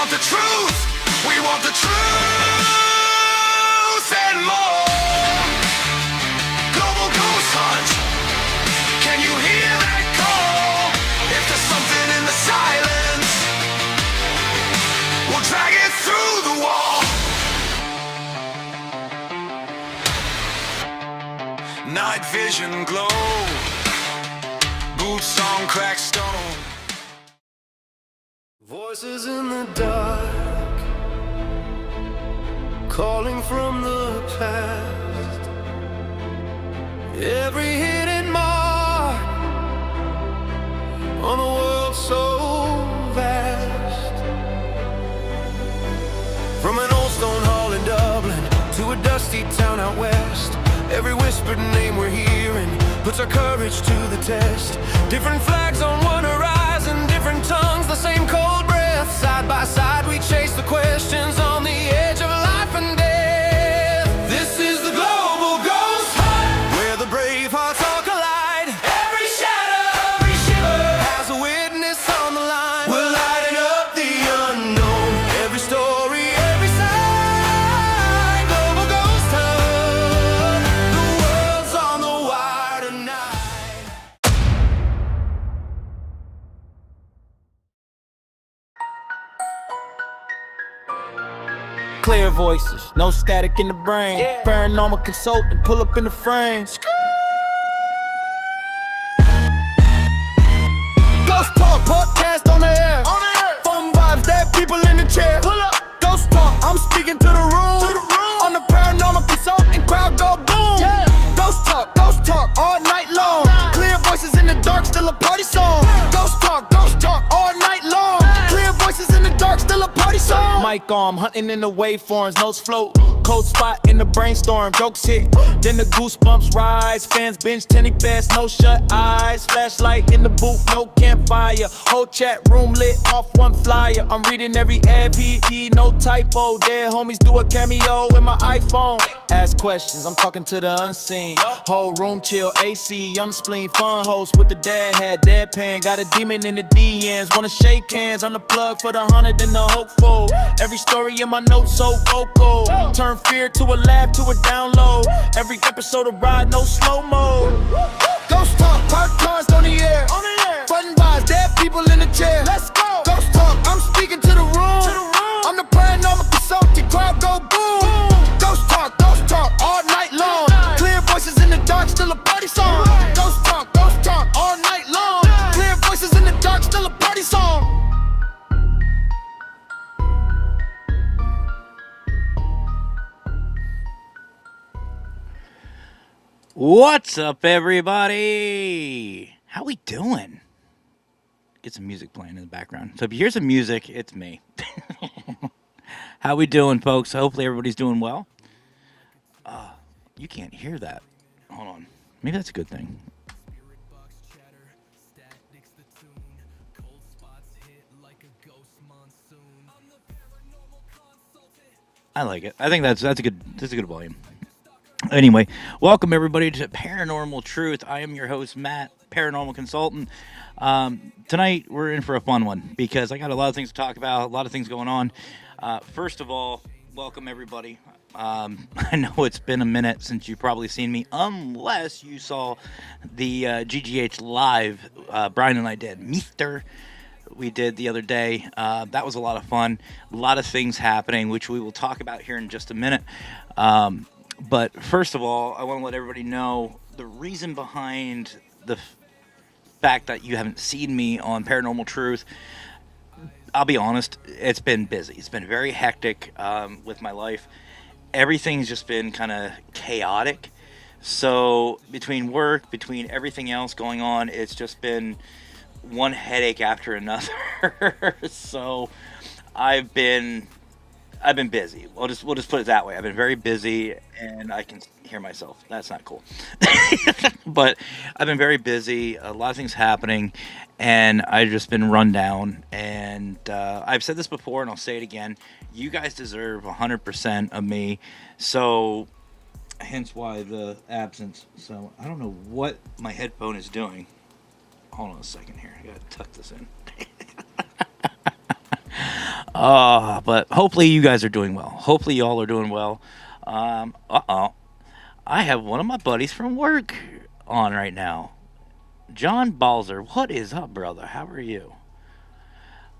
want the truth. We want the truth and more. Global ghost hunt. Can you hear that call? If there's something in the silence, we'll drag it through the wall. Night vision glow. Boots on cracked stone. Voices in the dark, calling from the past. Every hidden mark on the world so vast. From an old stone hall in Dublin to a dusty town out west, every whispered name we're hearing puts our courage to the test. Different flags on one horizon, different tongues, the same cold breath. Side by side we chase the questions on the edge of life and death. This is the global ghost hunt, where the brave hearts all collide. Every shadow, every shiver has a witness on the line. We're lighting up the unknown, every story, every sign. Global ghost hunt, the world's on the wire tonight. Clear voices, no static in the brain. Yeah. Paranormal consultant, pull up in the frame. Ghost Talk podcast on the air. Fun vibes, dead people in the chair. Pull up. Ghost Talk, I'm speaking to the room. On the paranormal consultant, crowd go boom. Yeah. Ghost Talk, all night long. Clear voices in the dark, still a party song. Ghost Talk, all night long. Clear voices in the dark, still a party song. Mic on, hunting in the waveforms, notes float. Cold spot in the brainstorm, jokes hit. Then the goosebumps rise. Fans binge tenny fast, no shut eyes. Flashlight in the booth, no campfire. Whole chat room lit off one flyer. I'm reading every ad, PE, no typo. Dead homies do a cameo in my iPhone. Ask questions, I'm talking to the unseen. Whole room chill, AC, young spleen, fun host with the dad hat, deadpan. Got a demon in the DMs, wanna shake hands. I'm the plug for the 100 and the hopeful. Every story in my notes so vocal. Turn fear to a laugh, to a download. Every episode of ride, no slow-mo. Ghost Talk, park cars on the air. Fun vibes, dead people in the chair. Let's go. Ghost Talk, I'm speaking to the room. I'm the paranormal consultant, crowd go boom. Ghost Talk, all night long. Clear voices in the dark, still a party song. Ghost Talk, all night long. Clear voices in the dark, still a party song. What's up, everybody? How we doing? Get some music playing in the background. So if you hear some music, it's me. How we doing, folks? Hopefully everybody's doing well. You can't hear that. Hold on. Maybe that's a good thing. I like it. I think that's a good volume. Anyway, welcome everybody to Paranormal Truth. I am your host, Matt, paranormal consultant. Tonight we're in for a fun one because I got a lot of things to talk about, a lot of things going on. First of all, welcome everybody. I know it's been a minute since you've probably seen me, unless you saw the GGH live Brian and I did. We did the other day. That was a lot of fun. A lot of things happening, which we will talk about here in just a minute. But first of all, I want to let everybody know the reason behind the fact that you haven't seen me on Paranormal Truth. I'll be honest, it's been busy. It's been very hectic with my life. Everything's just been kind of chaotic. So between work, between everything else going on, it's just been one headache after another. So I've been busy. We'll just put it that way. I've been very busy, and I can hear myself. That's not cool. But I've been very busy. A lot of things happening, and I've just been run down. And I've said this before, and I'll say it again. You guys deserve 100% of me. So, hence why the absence. So I don't know what my headphone is doing. Hold on a second here. I gotta tuck this in. But hopefully you guys are doing well. Hopefully y'all are doing well. Uh-oh. I have one of my buddies from work on right now. John Balzer. What is up, brother? How are you?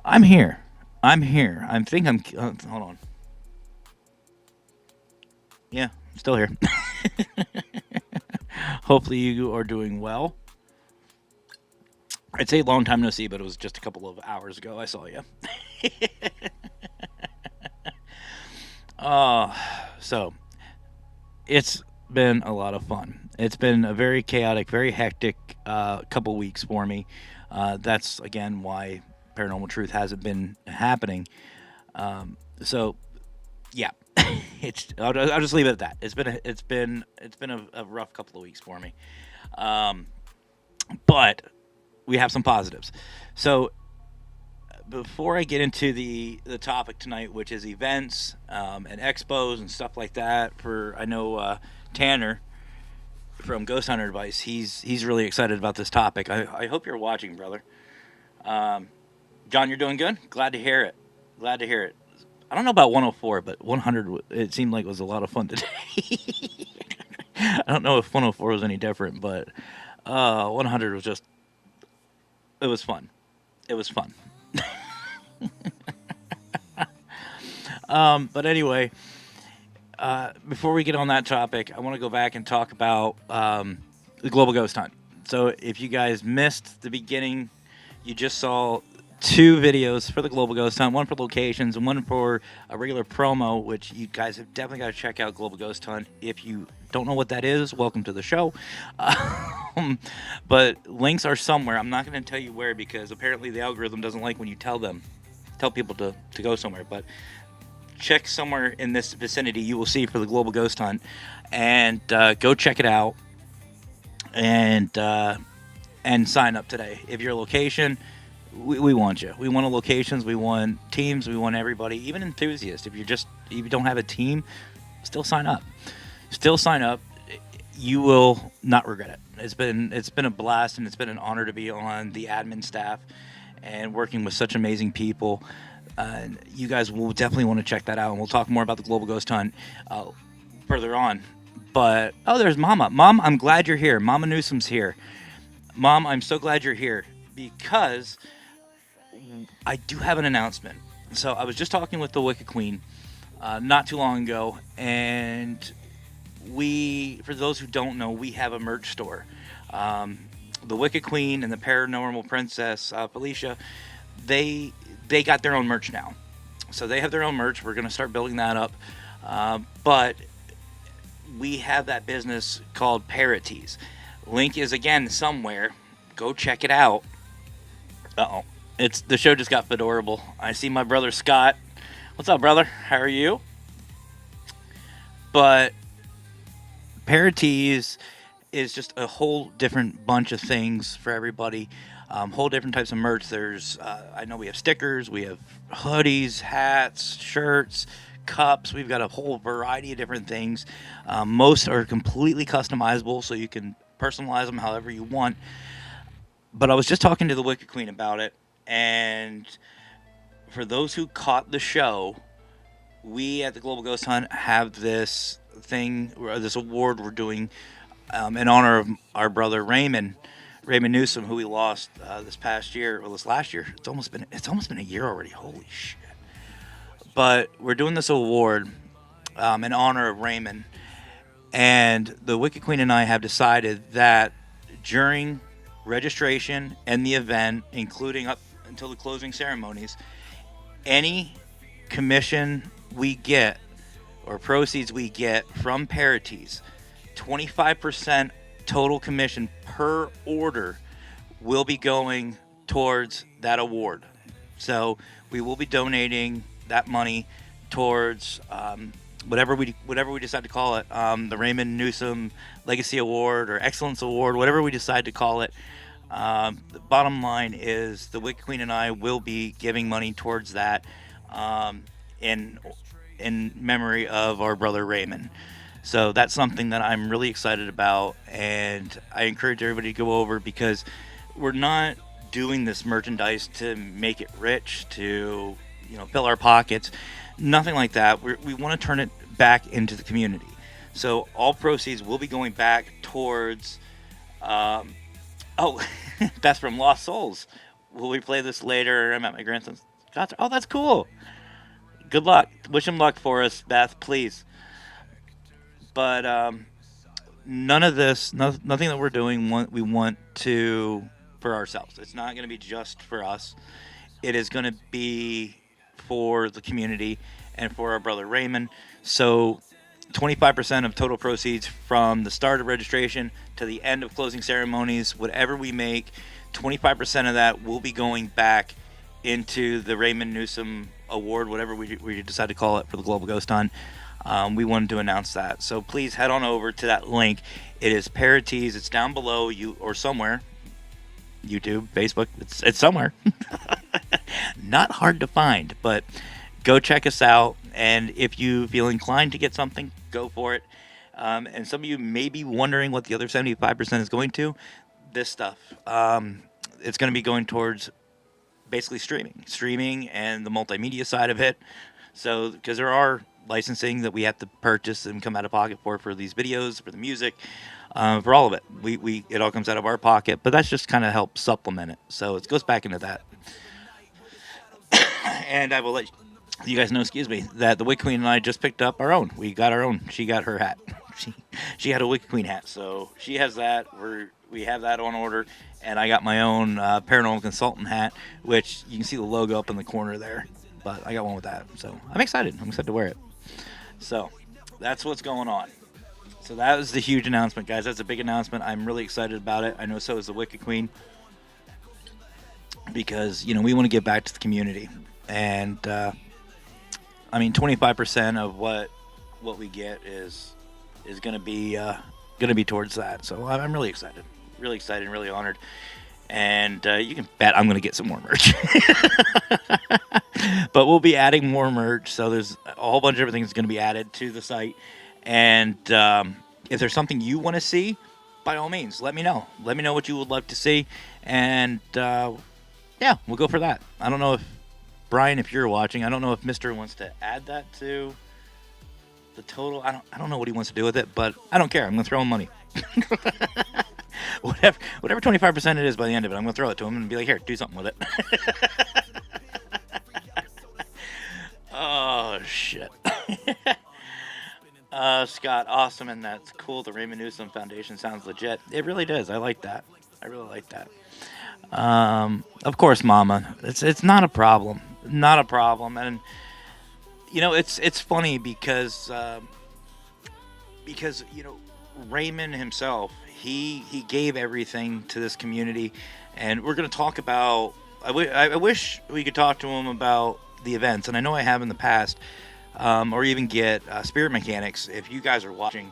I'm here. I'm here. I think I'm. Hold on. Yeah, I'm still here. Hopefully you are doing well. I'd say long time no see, but it was just a couple of hours ago I saw you. So it's been a lot of fun. It's been a very chaotic, very hectic couple weeks for me. That's again why Paranormal Truth hasn't been happening. So yeah, I'll just leave it at that. It's been a rough couple of weeks for me. But we have some positives. So before I get into the topic tonight, which is events and expos and stuff like that, for I know Tanner from Ghost Hunter Advice, he's really excited about this topic. I hope you're watching, brother. John, you're doing good. Glad to hear it. Glad to hear it. I don't know about 104, but 100 it seemed like it was a lot of fun today. I don't know if 104 was any different, but 100 was just it was fun. It was fun. But anyway, before we get on that topic, I want to go back and talk about the global ghost hunt. So if you guys missed the beginning, you just saw two videos for the global ghost hunt, one for locations and one for a regular promo, which you guys have definitely got to check out. Global Ghost Hunt. If you don't know what that is, welcome to the show. But links are somewhere. I'm not going to tell you where because apparently the algorithm doesn't like when you tell people to go somewhere. But check somewhere in this vicinity you will see for the global ghost hunt, and go check it out and sign up today. If your location, we want you. We want locations. We want teams. We want everybody, even enthusiasts. If you don't have a team, still sign up. Still sign up. You will not regret it. It's been a blast, and it's been an honor to be on the admin staff and working with such amazing people. You guys will definitely want to check that out, and we'll talk more about the global ghost hunt further on. But there's Mama. Mom, I'm glad you're here. Mama Newsom's here. Mom, I'm so glad you're here because I do have an announcement. So I was just talking with the Wicked Queen not too long ago, and for those who don't know, we have a merch store. The Wicked Queen and the Paranormal Princess, Felicia, they got their own merch now. So they have their own merch. We're going to start building that up. But we have that business called Paratees. Link is again somewhere. Go check it out. The show just got adorable. I see my brother Scott. What's up, brother? How are you? But Paratees is just a whole different bunch of things for everybody. Whole different types of merch. There's, I know we have stickers, we have hoodies, hats, shirts, cups. We've got a whole variety of different things. Most are completely customizable, so you can personalize them however you want. But I was just talking to the Wicked Queen about it, and for those who caught the show, we at the Global Ghost Hunt have this thing, this award we're doing in honor of our brother Raymond Newsom, who we lost this past year. Well, this last year. It's almost been a year already. Holy shit! But we're doing this award in honor of Raymond, and the Wicked Queen and I have decided that during registration and the event, including up until the closing ceremonies, any commission we get or proceeds we get from Paratees, 25% total commission per order will be going towards that award. So we will be donating that money towards whatever we decide to call it, the Raymond Newsom Legacy Award or Excellence Award, whatever we decide to call it. The bottom line is the Wicked Queen and I will be giving money towards that in memory of our brother Raymond. So that's something that I'm really excited about, and I encourage everybody to go over, because we're not doing this merchandise to make it rich, to fill our pockets. Nothing like that. We want to turn it back into the community. So all proceeds will be going back towards. Oh, that's from Lost Souls. Will we play this later? I'm at my grandson's. Oh, that's cool. Good luck. Wish him luck for us, Beth, please. But none of this, nothing that we're doing, we want to for ourselves. It's not going to be just for us. It is going to be for the community and for our brother Raymond. So 25% of total proceeds from the start of registration to the end of closing ceremonies, whatever we make, 25% of that will be going back into the Raymond Newsom Award, whatever we decide to call it, for the Global Ghost Hunt. We wanted to announce that. So please head on over to that link. It is Paratees. It's down below you or somewhere. YouTube, Facebook, it's somewhere. Not hard to find, but go check us out. And if you feel inclined to get something, go for it. And some of you may be wondering what the other 75% is going to. This stuff. It's going to be going towards basically streaming and the multimedia side of it. So, because there are licensing that we have to purchase and come out of pocket for these videos, for the music, for all of it. It all comes out of our pocket, but that's just kind of help supplement it. So it goes back into that. And I will let you guys know, that the Wicked Queen and I just picked up our own. We got our own. She got her hat. She had a Wicked Queen hat, so she has that. We have that on order, and I got my own Paranormal Consultant hat, which you can see the logo up in the corner there. But I got one with that, so I'm excited. I'm excited to wear it. So that's what's going on. So that was the huge announcement, guys. That's a big announcement. I'm really excited about it. I know so is the Wicked Queen, because we want to give back to the community, and 25% of what we get is going to be towards that. So I'm really excited, and really honored. And you can bet I'm going to get some more merch. But we'll be adding more merch. So there's a whole bunch of everything that's going to be added to the site. And if there's something you want to see, by all means, let me know. Let me know what you would like to see. And yeah, we'll go for that. I don't know if, Brian, if you're watching, I don't know if Mr. wants to add that to the total. I don't know what he wants to do with it, but I don't care. I'm going to throw him money. Whatever 25% it is by the end of it, I'm going to throw it to him and be like, here, do something with it. Oh, shit. Scott, awesome, and that's cool. The Raymond Newsom Foundation sounds legit. It really does. I like that. I really like that. Of course, Mama. It's not a problem. Not a problem. And it's funny because Raymond himself, he gave everything to this community, and we're going to talk about. I wish we could talk to him about the events, and I know I have in the past, or even get Spirit Mechanics. If you guys are watching,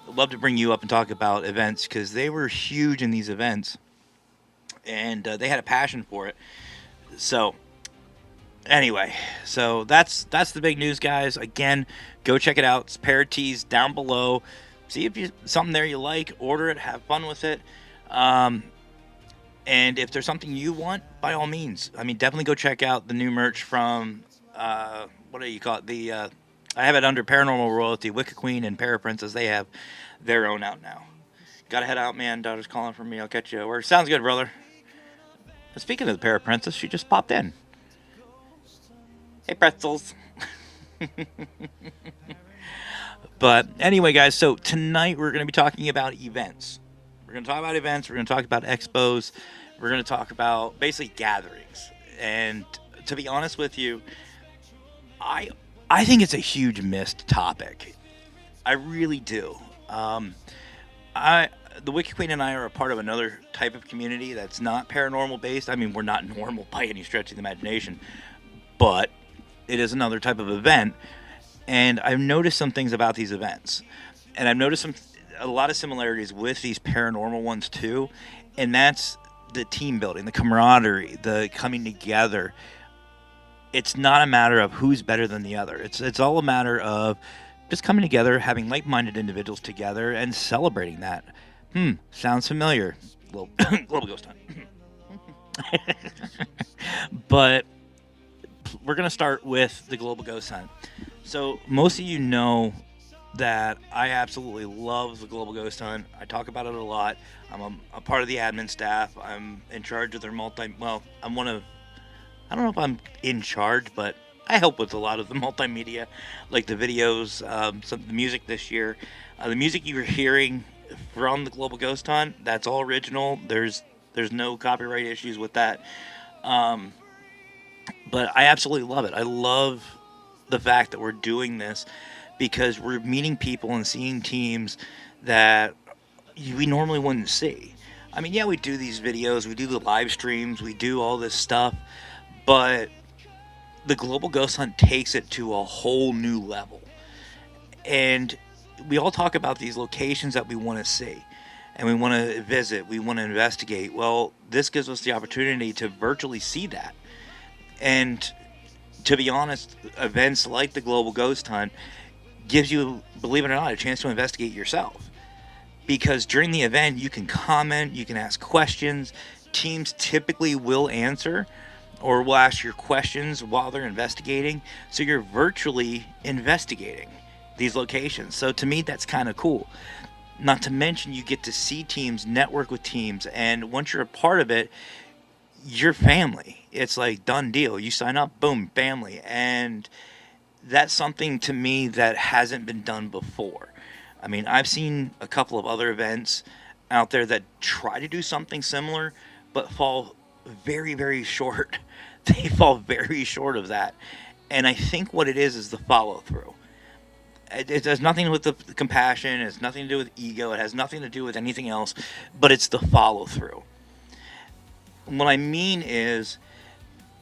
I'd love to bring you up and talk about events, because they were huge in these events, and they had a passion for it. So anyway, so that's the big news, guys. Again, go check it out. It's Paratees down below. See if something there you like, order it, have fun with it. And if there's something you want, by all means, definitely go check out the new merch from, what do you call it? I have it under Paranormal Royalty, Wicked Queen, and Para Princess. They have their own out now. Gotta head out, man. Daughter's calling for me. I'll catch you at work. Sounds good, brother. Speaking of the Para Princess, she just popped in. Hey, pretzels. But anyway, guys, so tonight we're going to be talking about events. We're going to talk about events. We're going to talk about expos. We're going to talk about basically gatherings. And to be honest with you, I think it's a huge missed topic. I really do. The Wicked Queen and I are a part of another type of community that's not paranormal based. We're not normal by any stretch of the imagination, but it is another type of event. And I've noticed some things about these events, and I've noticed a lot of similarities with these paranormal ones too. And that's the team building, the camaraderie, the coming together. It's not a matter of who's better than the other. It's all a matter of just coming together, having like-minded individuals together, and celebrating that. Sounds familiar. Global Ghost Hunt. But we're gonna start with the Global Ghost Hunt. So most of you know that I absolutely love the Global Ghost Hunt. I talk about it a lot. I'm a part of the admin staff. I'm in charge of their Well, I'm one of. I don't know if I'm in charge, but I help with a lot of the multimedia, like the videos, the music this year. The music you're hearing from the Global Ghost Hunt, that's all original. There's no copyright issues with that. But I absolutely love it. I love the fact that we're doing this because we're meeting people and seeing teams that we normally wouldn't see. I mean, yeah, we do these videos, we do the live streams, we do all this stuff, but the Global Ghost Hunt takes it to a whole new level. And we all talk about these locations that we want to see and we want to visit, we want to investigate. Well, this gives us the opportunity to virtually see that. And to be honest, events like the Global Ghost Hunt gives you, believe it or not, a chance to investigate yourself. Because during the event, you can comment, you can ask questions. Teams typically will answer or will ask your questions while they're investigating. So you're virtually investigating these locations. So to me, that's kind of cool. Not to mention, you get to see teams, network with teams, and once you're a part of it, you're family. It's like done deal. You sign up, boom, family. And that's something to me that hasn't been done before. I mean, I've seen a couple of other events out there that try to do something similar, but fall very, very short. They fall very short of that. And I think what it is the follow through. It has nothing with the compassion. It has nothing to do with ego. It has nothing to do with anything else, but it's the follow through. What I mean is,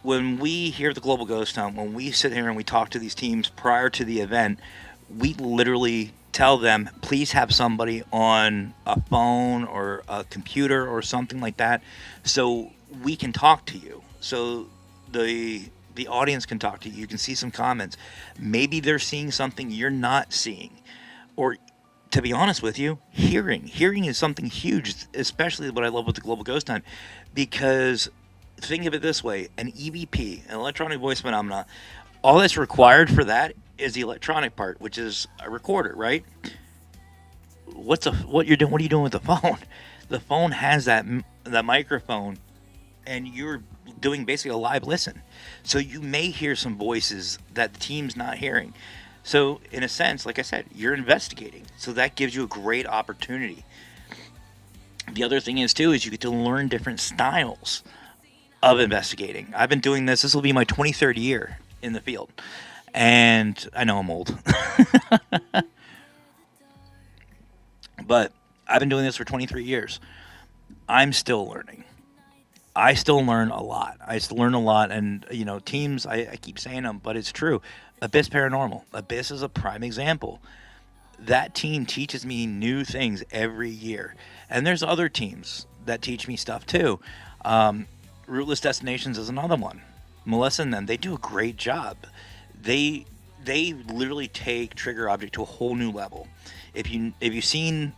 when we hear the Global Ghost Hunt, when we sit here and we talk to these teams prior to the event, we literally tell them, please have somebody on a phone or a computer or something like that so we can talk to you. So the audience can talk to you. You can see some comments. Maybe they're seeing something you're not seeing. Or, to be honest with you, hearing. Hearing is something huge, especially what I love with the Global Ghost Hunt, because think of it this way, an EVP, an electronic voice phenomena, all that's required for that is the electronic part, which is a recorder, right? What are you doing with the phone? The phone has that microphone, and you're doing basically a live listen. So you may hear some voices that the team's not hearing. So in a sense, like I said, you're investigating. So that gives you a great opportunity. The other thing is too, is you get to learn different styles of investigating. I've been doing this. This will be my 23rd year in the field. And I know I'm old. But I've been doing this for 23 years. I'm still learning. I still learn a lot. And, teams, I keep saying them, but it's true. Abyss Paranormal. Abyss is a prime example. That team teaches me new things every year. And there's other teams that teach me stuff too. Rootless Destinations is another one. Melissa and them, they do a great job. They literally take trigger object to a whole new level. If you've seen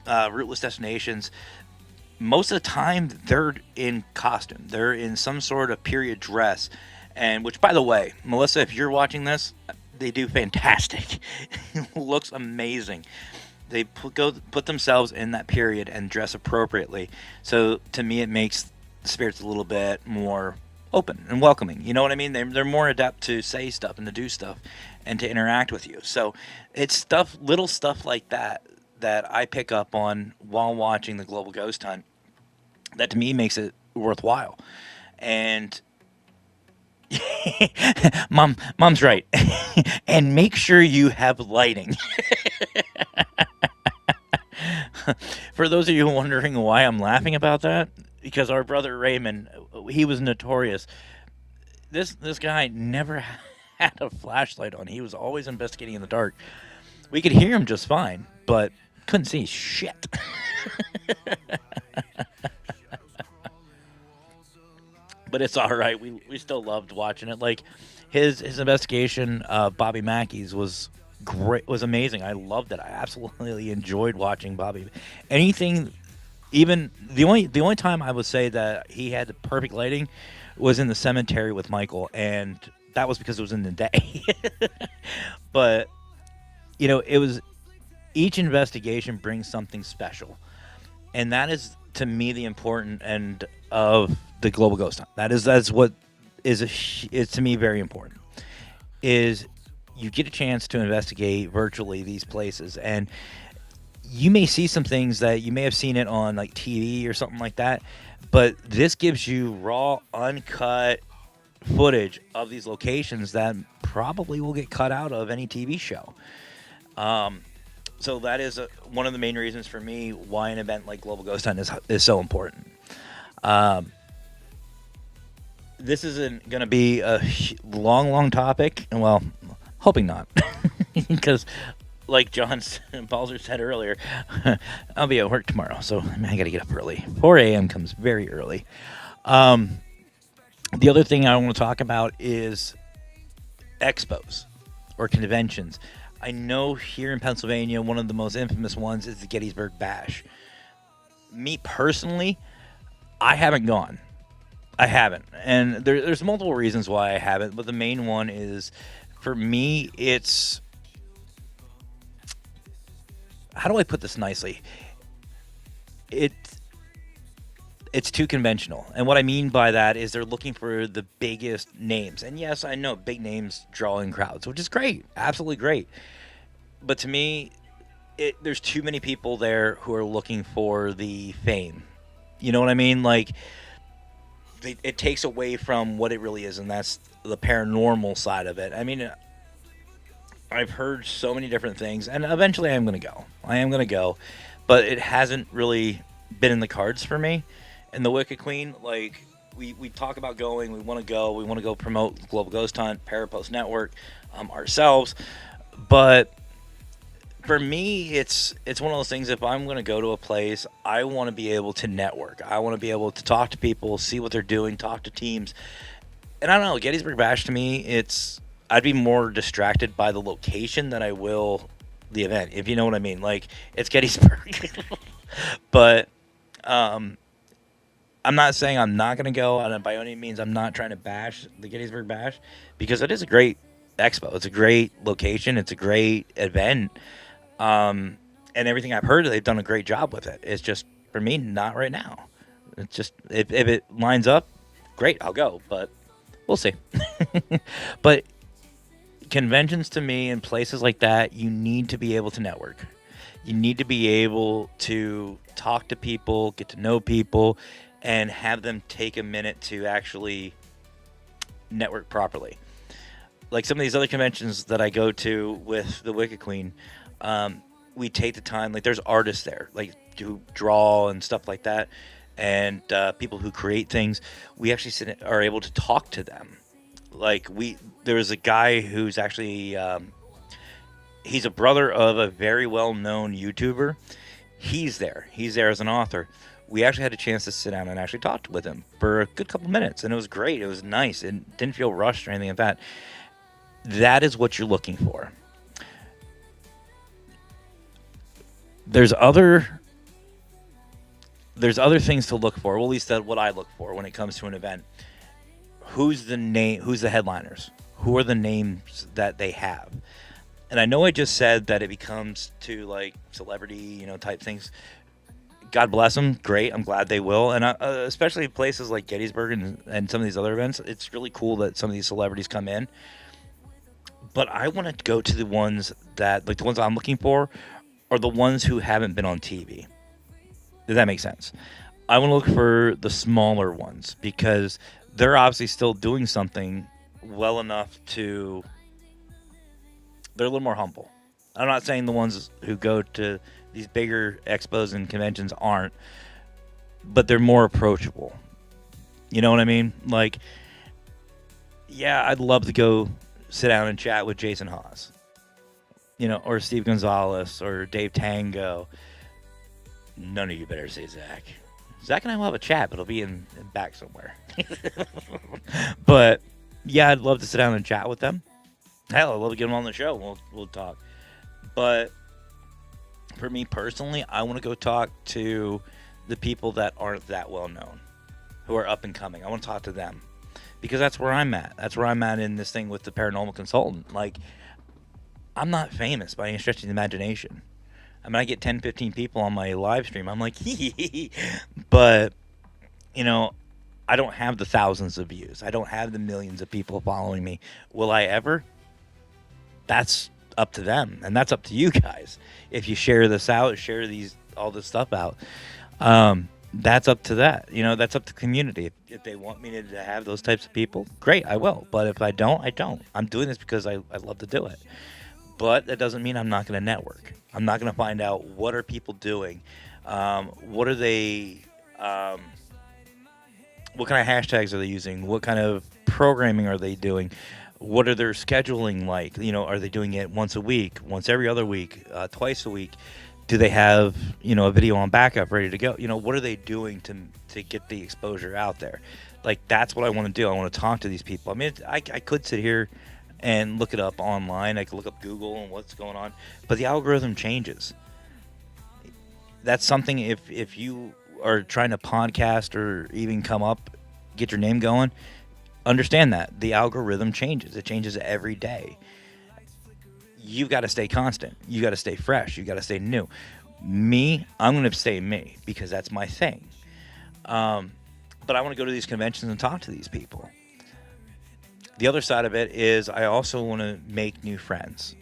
Rootless Destinations, most of the time they're in costume. They're in some sort of period dress, and which, by the way, Melissa, if you're watching this, they do fantastic. It looks amazing. They put themselves in that period and dress appropriately. So to me, it makes the spirits a little bit more open and welcoming. You know what I mean? They're more adept to say stuff and to do stuff and to interact with you. So it's little stuff like that I pick up on while watching the Global Ghost Hunt that to me makes it worthwhile. And mom's right. And make sure you have lighting. For those of you wondering why I'm laughing about that, because our brother Raymond, he was notorious. This guy never had a flashlight on. He was always investigating in the dark. We could hear him just fine, but couldn't see shit. But it's all right. We still loved watching it. Like his investigation of Bobby Mackey's was great, was amazing. I loved it. I absolutely enjoyed watching Bobby. Anything, even the only time I would say that he had the perfect lighting was in the cemetery with Michael, and that was because it was in the day. But it was each investigation brings something special, and that is to me the important end of the global ghost hunt. That's what is to me very important. Is you get a chance to investigate virtually these places, and you may see some things that you may have seen it on like TV or something like that, but this gives you raw, uncut footage of these locations that probably will get cut out of any TV show. So that is one of the main reasons for me why an event like Global Ghost Hunt is so important. This isn't going to be a long topic, and well, hoping not, because like John Balzer said earlier, I'll be at work tomorrow, so I got to get up early. 4 a.m. comes very early. The other thing I want to talk about is expos or conventions. I know here in Pennsylvania, one of the most infamous ones is the Gettysburg Bash. Me personally, I haven't gone. I haven't. And there's multiple reasons why I haven't, but the main one is, for me, it's... How do I put this nicely? It's too conventional. And what I mean by that is they're looking for the biggest names. And yes, I know big names draw in crowds, which is great. Absolutely great. But to me, there's too many people there who are looking for the fame. You know what I mean? Like, it takes away from what it really is, and that's the paranormal side of it. I mean, I've heard so many different things, and eventually I am going to go. But it hasn't really been in the cards for me. And the Wicked Queen, like, we talk about going, we want to go promote Global Ghost Hunt, Parapost Network, ourselves. But for me, it's one of those things, if I'm going to go to a place, I want to be able to network. I want to be able to talk to people, see what they're doing, talk to teams. And I don't know, Gettysburg Bash to me, I'd be more distracted by the location than I will the event, if you know what I mean. Like, it's Gettysburg. But I'm not saying I'm not going to go, and by any means I'm not trying to bash the Gettysburg Bash, because it is a great expo. It's a great location. It's a great event. And everything I've heard, they've done a great job with it. It's just, for me, not right now. It's just, if it lines up, great, I'll go, but we'll see. But conventions, to me, and places like that, you need to be able to network. You need to be able to talk to people, get to know people, and have them take a minute to actually network properly. Like some of these other conventions that I go to with the Wicked Queen, we take the time. Like, there's artists there, like, who draw and stuff like that, and people who create things. We actually are able to talk to them. Like, there was a guy who's actually he's a brother of a very well-known YouTuber. He's there as an author. We actually had a chance to sit down and actually talk with him for a good couple minutes, and it was great. It was nice. It didn't feel rushed or anything like that. That is what you're looking for. There's other things to look for. Well, at least that's what I look for when it comes to an event. Who's the headliners? Who are the names that they have? And I know I just said that it becomes to, like, celebrity, type things. God bless them. Great. I'm glad they will. And especially places like Gettysburg and some of these other events, it's really cool that some of these celebrities come in. But I want to go to the ones that, like, the ones I'm looking for are the ones who haven't been on TV. Does that make sense? I want to look for the smaller ones because they're obviously still doing something well enough to... They're a little more humble. I'm not saying the ones who go to these bigger expos and conventions aren't, but they're more approachable. You know what I mean? Like, yeah, I'd love to go sit down and chat with Jason Haas, or Steve Gonzalez or Dave Tango. None of you better say Zach. Zach and I will have a chat, but it'll be in back somewhere. But yeah, I'd love to sit down and chat with them. Hell, I'd love to get them on the show. We'll talk. But for me personally, I want to go talk to the people that aren't that well known, who are up and coming. I want to talk to them. because that's where I'm at. That's where I'm at in this thing with the paranormal consultant. Like, I'm not famous by any stretch of the imagination. I mean, I get 10, 15 people on my live stream. I'm like, hee. But, you know, I don't have the thousands of views. I don't have the millions of people following me. Will I ever? That's up to them, and that's up to you guys. If you share this out, share all this stuff out, that's up to that. You know, that's up to the community. If they want me to have those types of people, great, I will. But if I don't, I don't. I'm doing this because I love to do it. But that doesn't mean I'm not going to network. I'm not going to find out what are people doing, what are they, what kind of hashtags are they using, what kind of programming are they doing, what are their scheduling like? You know, are they doing it once a week, once every other week, twice a week? Do they have, you know, a video on backup ready to go? You know, what are they doing to get the exposure out there? Like, that's what I want to do. I want to talk to these people. I mean, I could sit here and look it up online. I could look up Google and what's going on, but the algorithm changes. That's something, if you are trying to podcast or even come up, get your name going, understand that the algorithm changes. It changes every day. You've got to stay constant. You got to stay fresh. You got to stay new. Me, I'm going to stay me because that's my thing. But I want to go to these conventions and talk to these people. The other side of it is I also want to make new friends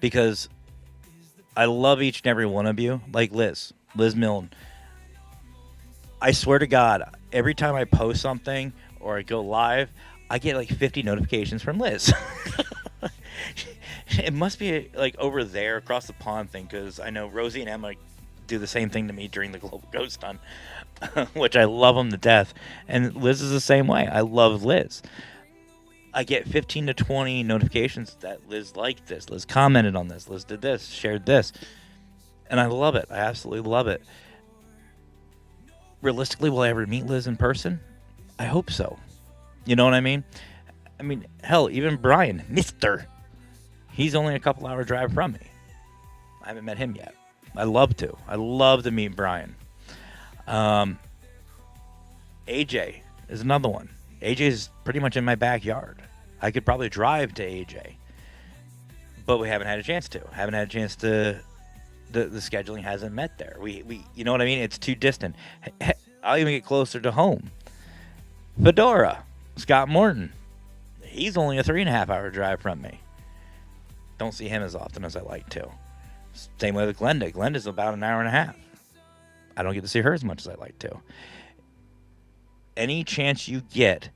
because I love each and every one of you. Like Liz Milne. I swear to God, every time I post something or I go live, I get like 50 notifications from Liz. It must be like over there across the pond thing, because I know Rosie and Emma do the same thing to me during the Global Ghost Hunt, which I love them to death. And Liz is the same way. I love Liz. I get 15 to 20 notifications that Liz liked this, Liz commented on this, Liz did this, shared this. And I love it. I absolutely love it. Realistically, will I ever meet Liz in person? I hope so. You know what I mean? I mean, hell, even Brian, Mr. He's only a couple hour drive from me. I haven't met him yet. I love to. I love to meet Brian. AJ is another one. AJ is pretty much in my backyard. I could probably drive to AJ, but we haven't had a chance to. Haven't had a chance to. The scheduling hasn't met there. We you know what I mean? It's too distant. I'll even get closer to home. Fedora, Scott Morton. He's only a 3.5 hour drive from me. Don't see him as often as I like to. Same way with Glenda. Glenda's about an hour and a half. I don't get to see her as much as I like to. Any chance you get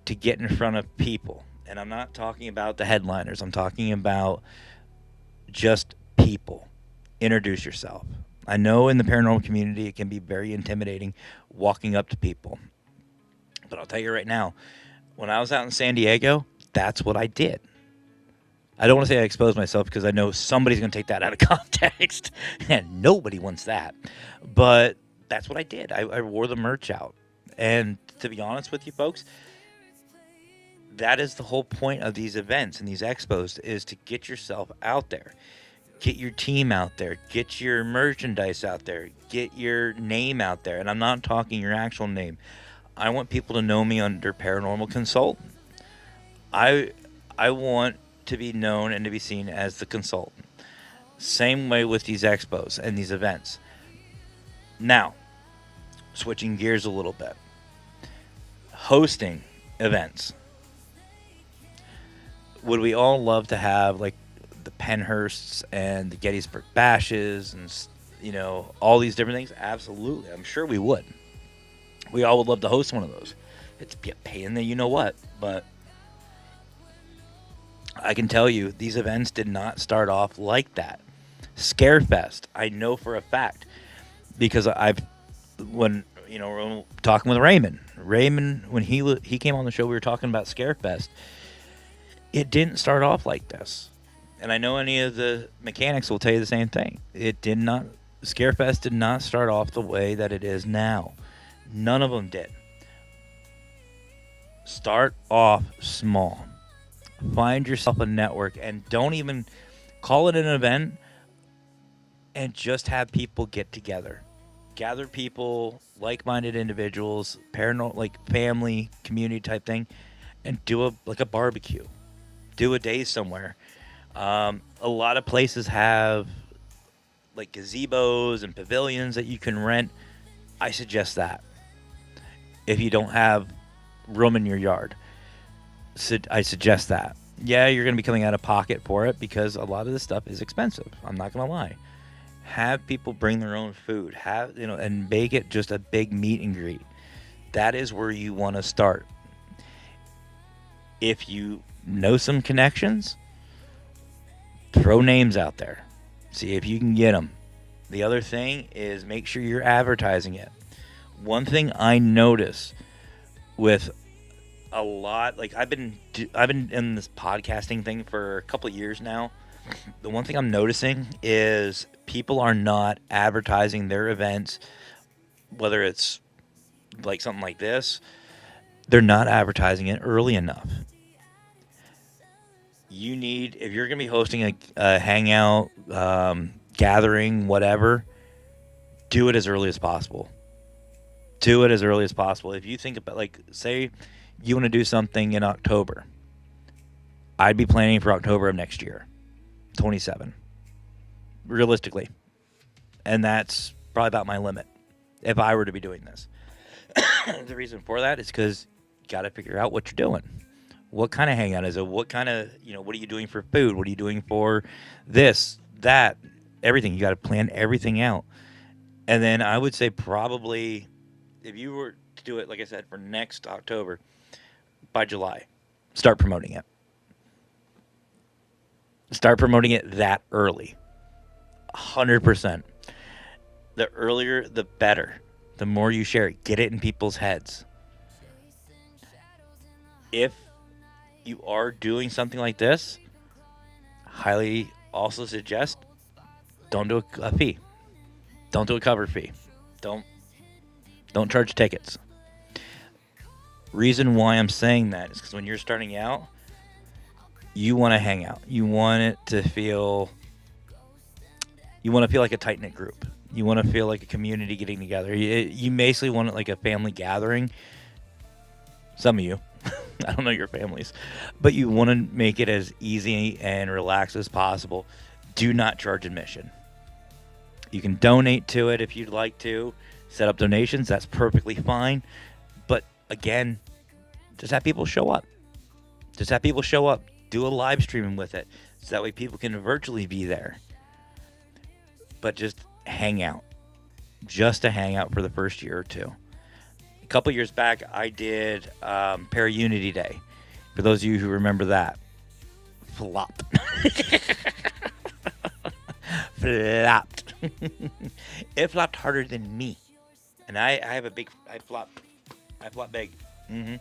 to get in front of people, and I'm not talking about the headliners, I'm talking about just people. Introduce yourself. I know in the paranormal community it can be very intimidating walking up to people. But I'll tell you right now, when I was out in San Diego, that's what I did. I don't want to say I exposed myself because I know somebody's going to take that out of context, and nobody wants that. But that's what I did. I wore the merch out. And to be honest with you folks, that is the whole point of these events and these expos, is to get yourself out there. Get your team out there. Get your merchandise out there. Get your name out there. And I'm not talking your actual name. I want people to know me under Paranormal Consultant. I want to be known and to be seen as the consultant. Same way with these expos and these events. Now, switching gears a little bit. Hosting events. Would we all love to have like the Penhursts and the Gettysburg Bashes and, you know, all these different things? Absolutely. I'm sure we would. We all would love to host one of those. It's a pain in the you know what, but I can tell you these events did not start off like that. Scarefest, I know for a fact, because when talking with Raymond, when he came on the show, we were talking about Scarefest. It didn't start off like this, and I know any of the mechanics will tell you the same thing. It did not. Scarefest did not start off the way that it is now. None of them did. Start off small. Find yourself a network, and don't even call it an event, and just have people get together. gather people, like-minded individuals, paranormal, like family, community type thing, and do a barbecue, do a day somewhere. A lot of places have like gazebos and pavilions that you can rent. I suggest that if you don't have room in your yard. I suggest that. Yeah, you're going to be coming out of pocket for it because a lot of this stuff is expensive. I'm not going to lie. Have people bring their own food. And make it just a big meet and greet. That is where you want to start. If you know some connections, throw names out there. See if you can get them. The other thing is make sure you're advertising it. One thing I notice with a lot, like I've been in this podcasting thing for a couple of years now. The one thing I'm noticing is people are not advertising their events, whether it's like something like this, they're not advertising it early enough. You need, if you're going to be hosting a hangout, gathering, whatever, do it as early as possible. Do it as early as possible. If you think about, like, say you want to do something in October, I'd be planning for October of next year, 27, realistically. And that's probably about my limit if I were to be doing this. The reason for that is because you got to figure out what you're doing. What kind of hangout is it? What kind of, what are you doing for food? What are you doing for this, that, everything? You got to plan everything out. And then I would say probably if you were to do it, like I said, for next October, by July, start promoting it. Start promoting it that early. 100%. The earlier, the better. The more you share it, get it in people's heads. If you are doing something like this, highly also suggest don't do a fee. Don't do a cover fee. Don't charge tickets. Reason why I'm saying that is because when you're starting out, you want to hang out. You want it to feel. You want to feel like a tight-knit group. You want to feel like a community getting together. You basically want it like a family gathering. Some of you. I don't know your families. But you want to make it as easy and relaxed as possible. Do not charge admission. You can donate to it if you'd like to. Set up donations. That's perfectly fine. But again, just have people show up. Just have people show up. Do a live streaming with it. So that way people can virtually be there. But just hang out. Just to hang out for the first year or two. A couple years back, I did Para-Unity Day. For those of you who remember that. Flopped. Flopped. It flopped harder than me. And I flop big. Mm-hmm.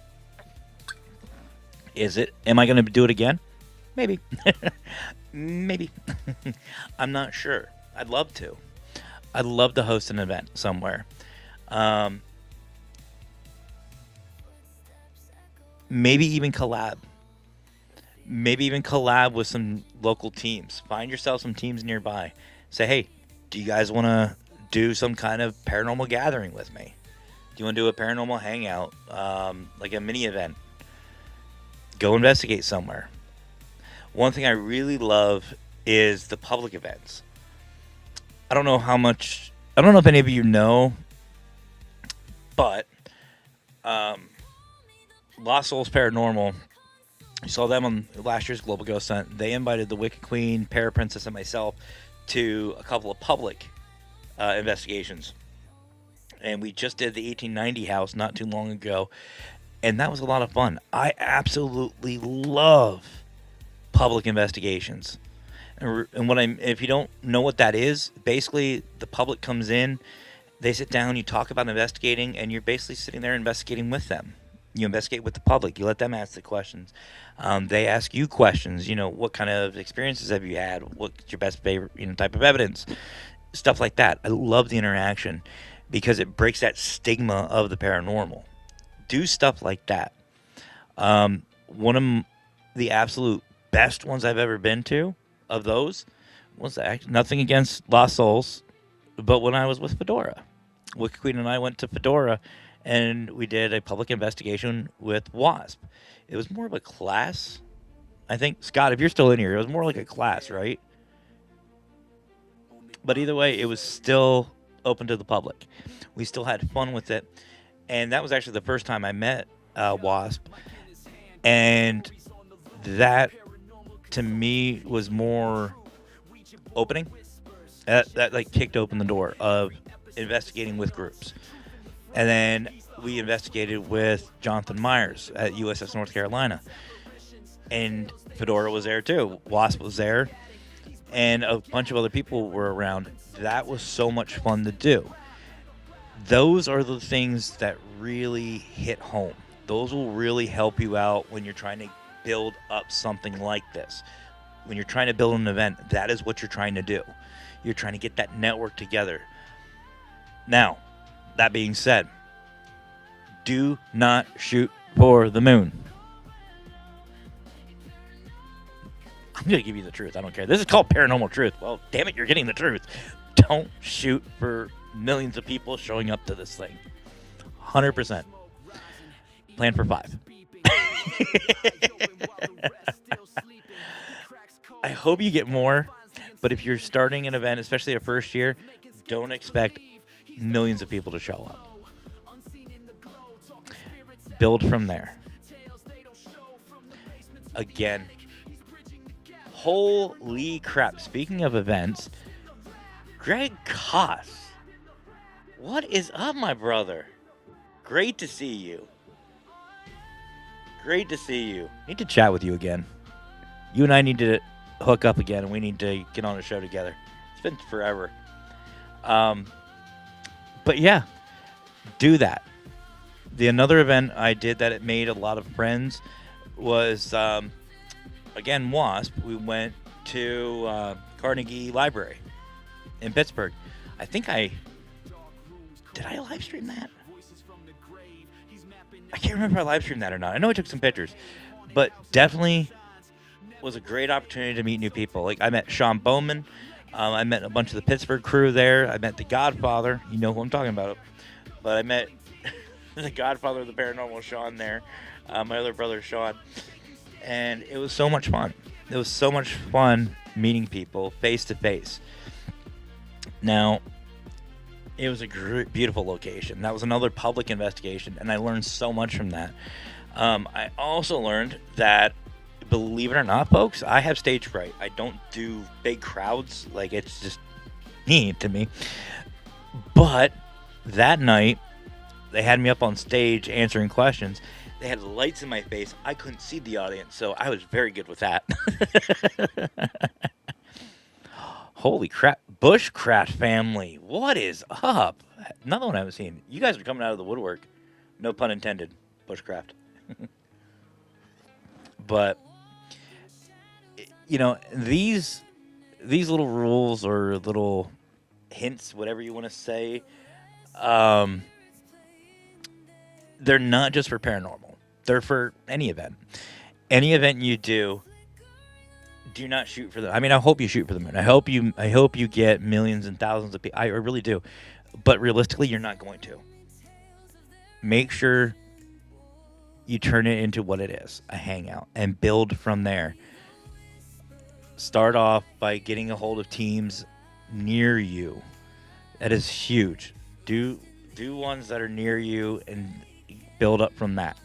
Is it? Am I going to do it again? Maybe. Maybe. I'm not sure. I'd love to. I'd love to host an event somewhere. Maybe even collab. Maybe even collab with some local teams. Find yourself some teams nearby. Say, hey, do you guys want to do some kind of paranormal gathering with me? Do you want to do a paranormal hangout? Like a mini event? Go investigate somewhere. One thing I really love is the public events. I don't know if any of you know, but Lost Souls Paranormal, you saw them on last year's Global Ghost Hunt. They invited the Wicked Queen, Paraprincess, and myself to a couple of public investigations. And we just did the 1890 house not too long ago, and that was a lot of fun. I absolutely love public investigations. And if you don't know what that is, basically the public comes in, they sit down, you talk about investigating, and you're basically sitting there investigating with them. You investigate with the public. You let them ask the questions. They ask you questions. What kind of experiences have you had? What's your best favorite type of evidence? Stuff like that. I love the interaction because it breaks that stigma of the paranormal. Do stuff like that. One of the absolute best ones I've ever been to of those was nothing against Lost Souls, but when I was with Fedora. Wicked Queen and I went to Fedora, and we did a public investigation with WASP. It was more of a class, I think. Scott, if you're still in here, it was more like a class, right? But either way, it was still open to the public. We still had fun with it, and that was actually the first time I met WASP, and that to me was more opening. That like kicked open the door of investigating with groups. And then we investigated with Jonathan Myers at USS North Carolina. And Fedora was there too. WASP was there. And a bunch of other people were around. That was so much fun to do. Those are the things that really hit home. Those will really help you out when you're trying to build up something like this. When you're trying to build an event, that is what you're trying to do. You're trying to get that network together. Now, that being said, do not shoot for the moon. I'm going to give you the truth. I don't care. This is called Paranormal Truth. Well, damn it, you're getting the truth. Don't shoot for millions of people showing up to this thing. 100%. Plan for 5. I hope you get more, but if you're starting an event, especially a first year, don't expect millions of people to show up. Build from there. Again, holy crap. Speaking of events, Greg Koss. What is up, my brother? Great to see you. Great to see you. Need to chat with you again. You and I need to hook up again, and we need to get on a show together. It's been forever. But yeah, do that. Another event I did that it made a lot of friends was, again, WASP. We went to Carnegie Library in Pittsburgh. Did I live stream that? I can't remember if I live streamed that or not. I know I took some pictures, but definitely was a great opportunity to meet new people. Like, I met Sean Bowman. I met a bunch of the Pittsburgh crew there. I met the Godfather. You know who I'm talking about. But I met the Godfather of the Paranormal, Sean, there. My other brother, Sean. And it was so much fun. It was so much fun meeting people face to face. Now, it was a beautiful location. That was another public investigation, and I learned so much from that. I also learned that, believe it or not, folks, I have stage fright. I don't do big crowds. Like, it's just to me. But that night, they had me up on stage answering questions. They had lights in my face. I couldn't see the audience, so I was very good with that. Holy crap. Bushcraft family. What is up? Another one I haven't seen. You guys are coming out of the woodwork. No pun intended. Bushcraft. But, you know, these little rules or little hints, whatever you want to say, they're not just for paranormal. They're for any event. Any event you do not shoot for the. I mean, I hope you shoot for the moon. I hope you get millions and thousands of people. I really do. But realistically, you're not going to. Make sure you turn it into what it is, a hangout, and build from there. Start off by getting a hold of teams near you. That is huge. Do ones that are near you and build up from that.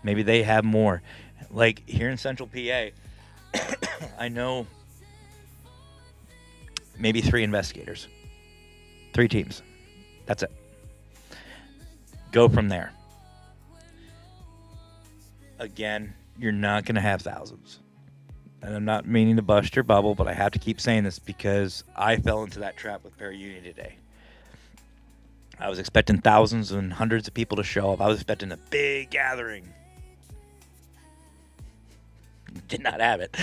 Maybe they have more. Like here in Central PA, I know maybe 3 investigators. 3 teams. That's it. Go from there. Again, you're not going to have thousands. And I'm not meaning to bust your bubble, but I have to keep saying this because I fell into that trap with Parauni today. I was expecting thousands and hundreds of people to show up. I was expecting a big gathering. Did not have it.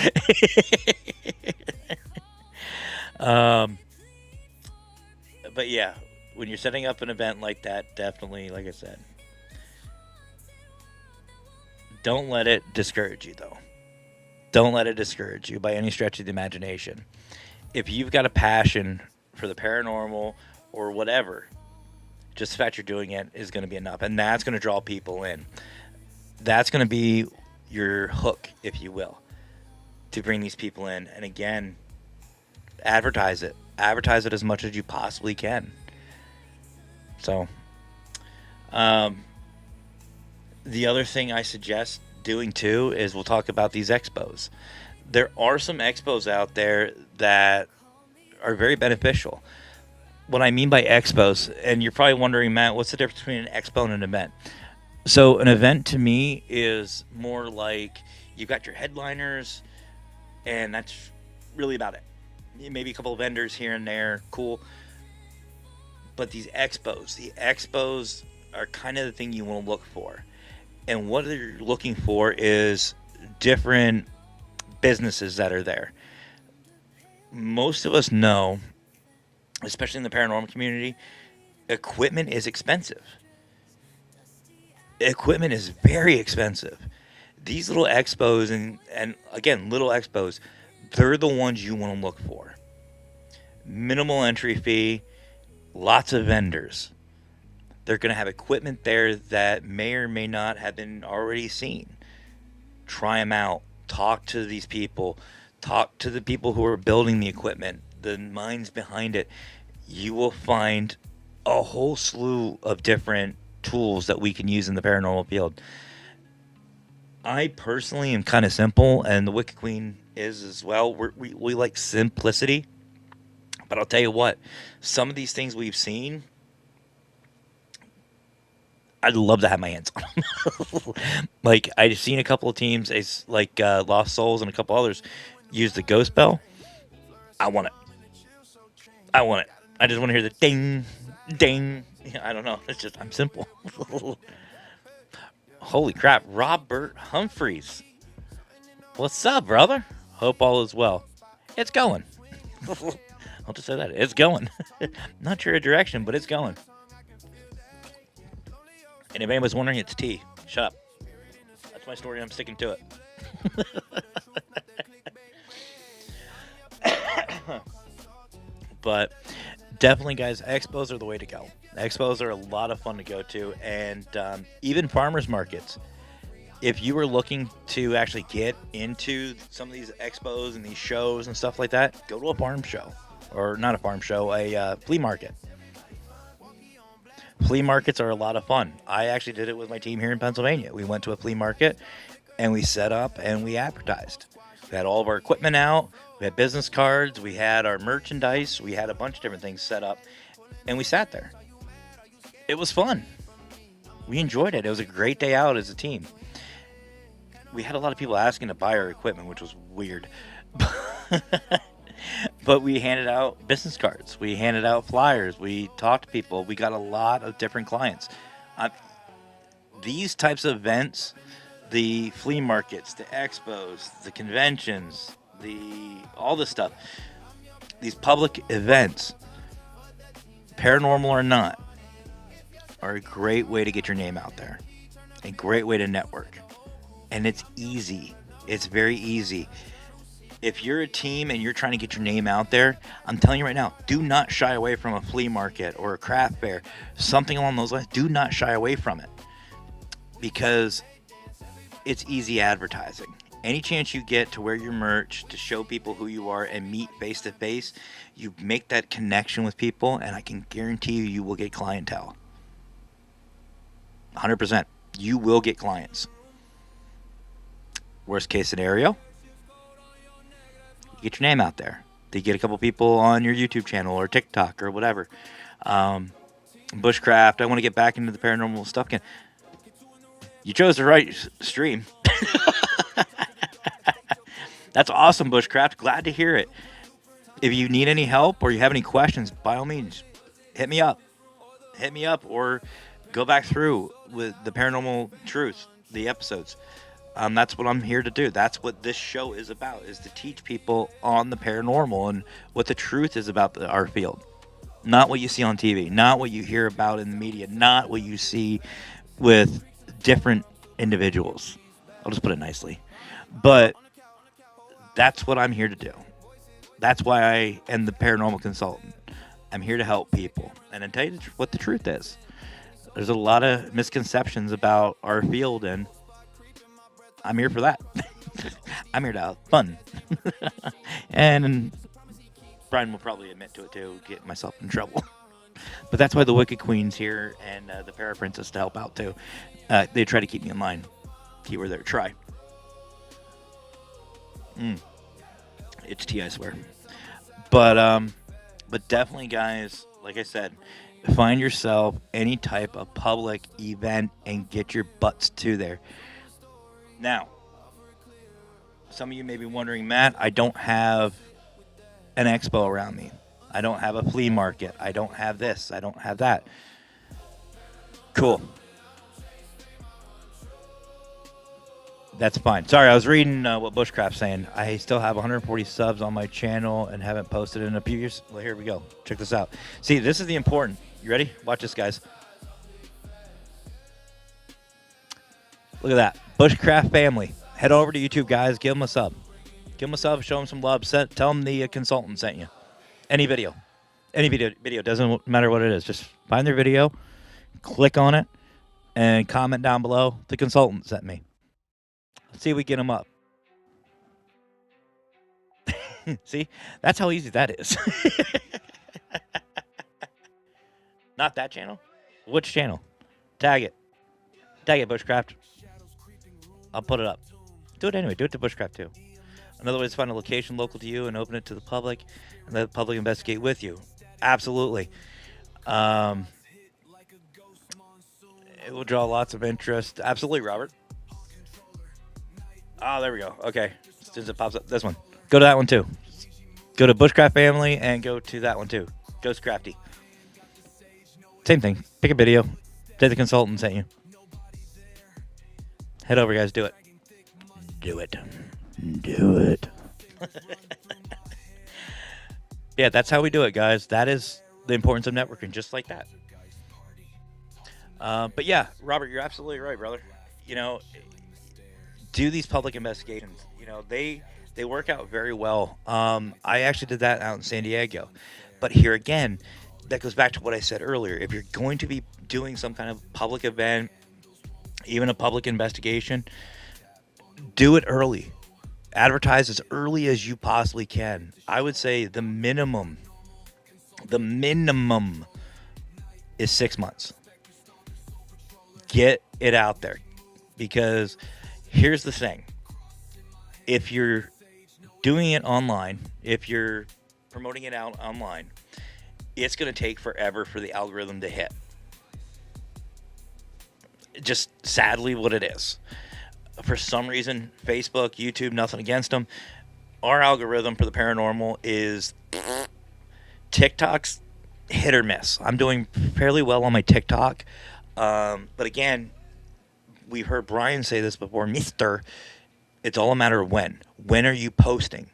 But yeah, when you're setting up an event like that, definitely, like I said, don't let it discourage you, though. Don't let it discourage you by any stretch of the imagination. If you've got a passion for the paranormal or whatever, Just the fact you're doing it is going to be enough, and that's going to draw people in. That's going to be your hook, if you will, to bring these people in. And again, advertise it. Advertise it as much as you possibly can. So, the other thing I suggest doing too is we'll talk about these expos. There are some expos out there that are very beneficial. What I mean by expos, and you're probably wondering, Matt, what's the difference between an expo and an event? So an event to me is more like you've got your headliners, and that's really about it. Maybe a couple of vendors here and there, cool. But the expos are kind of the thing you want to look for. And what you're looking for is different businesses that are there. Most of us know, especially in the paranormal community, equipment is expensive. Equipment is very expensive. These little expos, and again, little expos, they're the ones you want to look for. Minimal entry fee, lots of vendors. They're going to have equipment there that may or may not have been already seen. Try them out. Talk to these people. Talk to the people who are building the equipment, the minds behind it. You will find a whole slew of different tools that we can use in the paranormal field. I personally am kind of simple, and the Wicked Queen is as well. We like simplicity. But I'll tell you what, some of these things we've seen, I'd love to have my hands on. Like, I've seen a couple of teams, like Lost Souls and a couple others, use the ghost bell. I want it. I just want to hear the ding, ding. I don't know. It's just, I'm simple. Holy crap. Robert Humphreys. What's up, brother? Hope all is well. It's going. I'll just say that. It's going. Not sure a direction, but it's going. And if anybody's wondering, it's tea. Shut up. That's my story. I'm sticking to it. But definitely, guys, expos are the way to go. Expos are a lot of fun to go to. And even farmers markets. If you were looking to actually get into some of these expos and these shows and stuff like that, go to a farm show. Or not a farm show, a flea market. Flea markets are a lot of fun. I actually did it with my team here in Pennsylvania. We went to a flea market, and we set up and we advertised. We had all of our equipment out. We had business cards. We had our merchandise. We had a bunch of different things set up, and we sat there. It was fun. We enjoyed it. It was a great day out as a team. We had a lot of people asking to buy our equipment, which was weird. But we handed out business cards. We handed out flyers. We talked to people. We got a lot of different clients. These types of events, the flea markets, the expos, the conventions, all this stuff, these public events, paranormal or not, are a great way to get your name out there. A great way to network. And it's easy. It's very easy. If you're a team and you're trying to get your name out there, I'm telling you right now, do not shy away from a flea market or a craft fair, something along those lines. Do not shy away from it because it's easy advertising. Any chance you get to wear your merch, to show people who you are and meet face to face, you make that connection with people, and I can guarantee you will get clientele. 100%. You will get clients. Worst case scenario, get your name out there. You get a couple people on your YouTube channel or TikTok or whatever. Bushcraft, I want to get back into the paranormal stuff again. You chose the right stream. That's awesome, Bushcraft. Glad to hear it. If you need any help or you have any questions, by all means, hit me up. Hit me up or go back through with the Paranormal Truth, the episodes. That's what I'm here to do. That's what this show is about, is to teach people on the paranormal and what the truth is about our field. Not what you see on TV, not what you hear about in the media, not what you see with different individuals. I'll just put it nicely. But that's what I'm here to do. That's why I am the paranormal consultant. I'm here to help people and to tell you what the truth is. There's a lot of misconceptions about our field, and I'm here for that. I'm here to have fun. And Brian will probably admit to it too, get myself in trouble. But that's why the Wicked Queen's here and the Para Princess to help out too. They try to keep me in line. Keyword there, try. It's tea, I swear. But definitely, guys, like I said, find yourself any type of public event and get your butts to there. Now, some of you may be wondering, Matt, I don't have an expo around me. I don't have a flea market. I don't have this. I don't have that. Cool. That's fine. Sorry, I was reading what Bushcraft's saying. I still have 140 subs on my channel and haven't posted in a few years. Well, here we go. Check this out. See, this is the important. You ready? Watch this, guys. Look at that. Bushcraft family. Head over to YouTube, guys. Give them a sub. Give them a sub. Show them some love. Tell them the consultant sent you. Any video. Any video. Doesn't matter what it is. Just find their video, click on it, and comment down below. The consultant sent me. Let's see if we get them up. See? That's how easy that is. Not that channel? Which channel? Tag it. Tag it, Bushcraft. I'll put it up. Do it anyway. Do it to Bushcraft too. Another way is find a location local to you and open it to the public and let the public investigate with you. Absolutely. It will draw lots of interest. Absolutely, Robert. Oh, there we go. Okay. As soon as it pops up, this one. Go to that one too. Go to Bushcraft Family and go to that one too. Ghost Crafty. Same thing. Pick a video. Say the consultant sent you. Head over, guys. Do it. Do it. Do it. Yeah, that's how we do it, guys. That is the importance of networking, just like that. But yeah, Robert, you're absolutely right, brother. You know, do these public investigations. You know, they work out very well. I actually did that out in San Diego. But here again, that goes back to what I said earlier. If you're going to be doing some kind of public event, even a public investigation, do it early. Advertise as early as you possibly can. I would say the minimum is 6 months. Get it out there. Because here's the thing. If you're doing it online, if you're promoting it out online, it's going to take forever for the algorithm to hit. Just sadly what it is. For some reason, Facebook, YouTube, nothing against them. Our algorithm for the paranormal is TikTok's hit or miss. I'm doing fairly well on my TikTok. But again, we've heard Brian say this before, Mr. It's all a matter of when. When are you posting?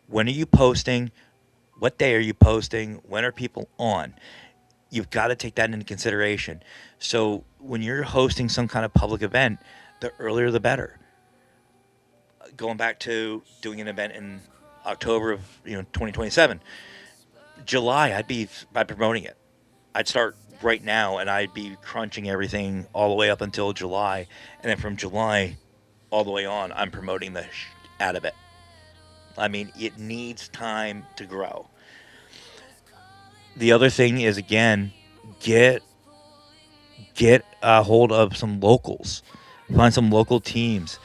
When are you posting? What day are you posting? When are people on? You've got to take that into consideration. So when you're hosting some kind of public event, the earlier the better. Going back to doing an event in October of 2027, July, I'd be promoting it. I'd start right now, and I'd be crunching everything all the way up until July, and then from July all the way on, I'm promoting the out of it. I mean, it needs time to grow. The other thing is, again, get a hold of some locals. Find some local teams.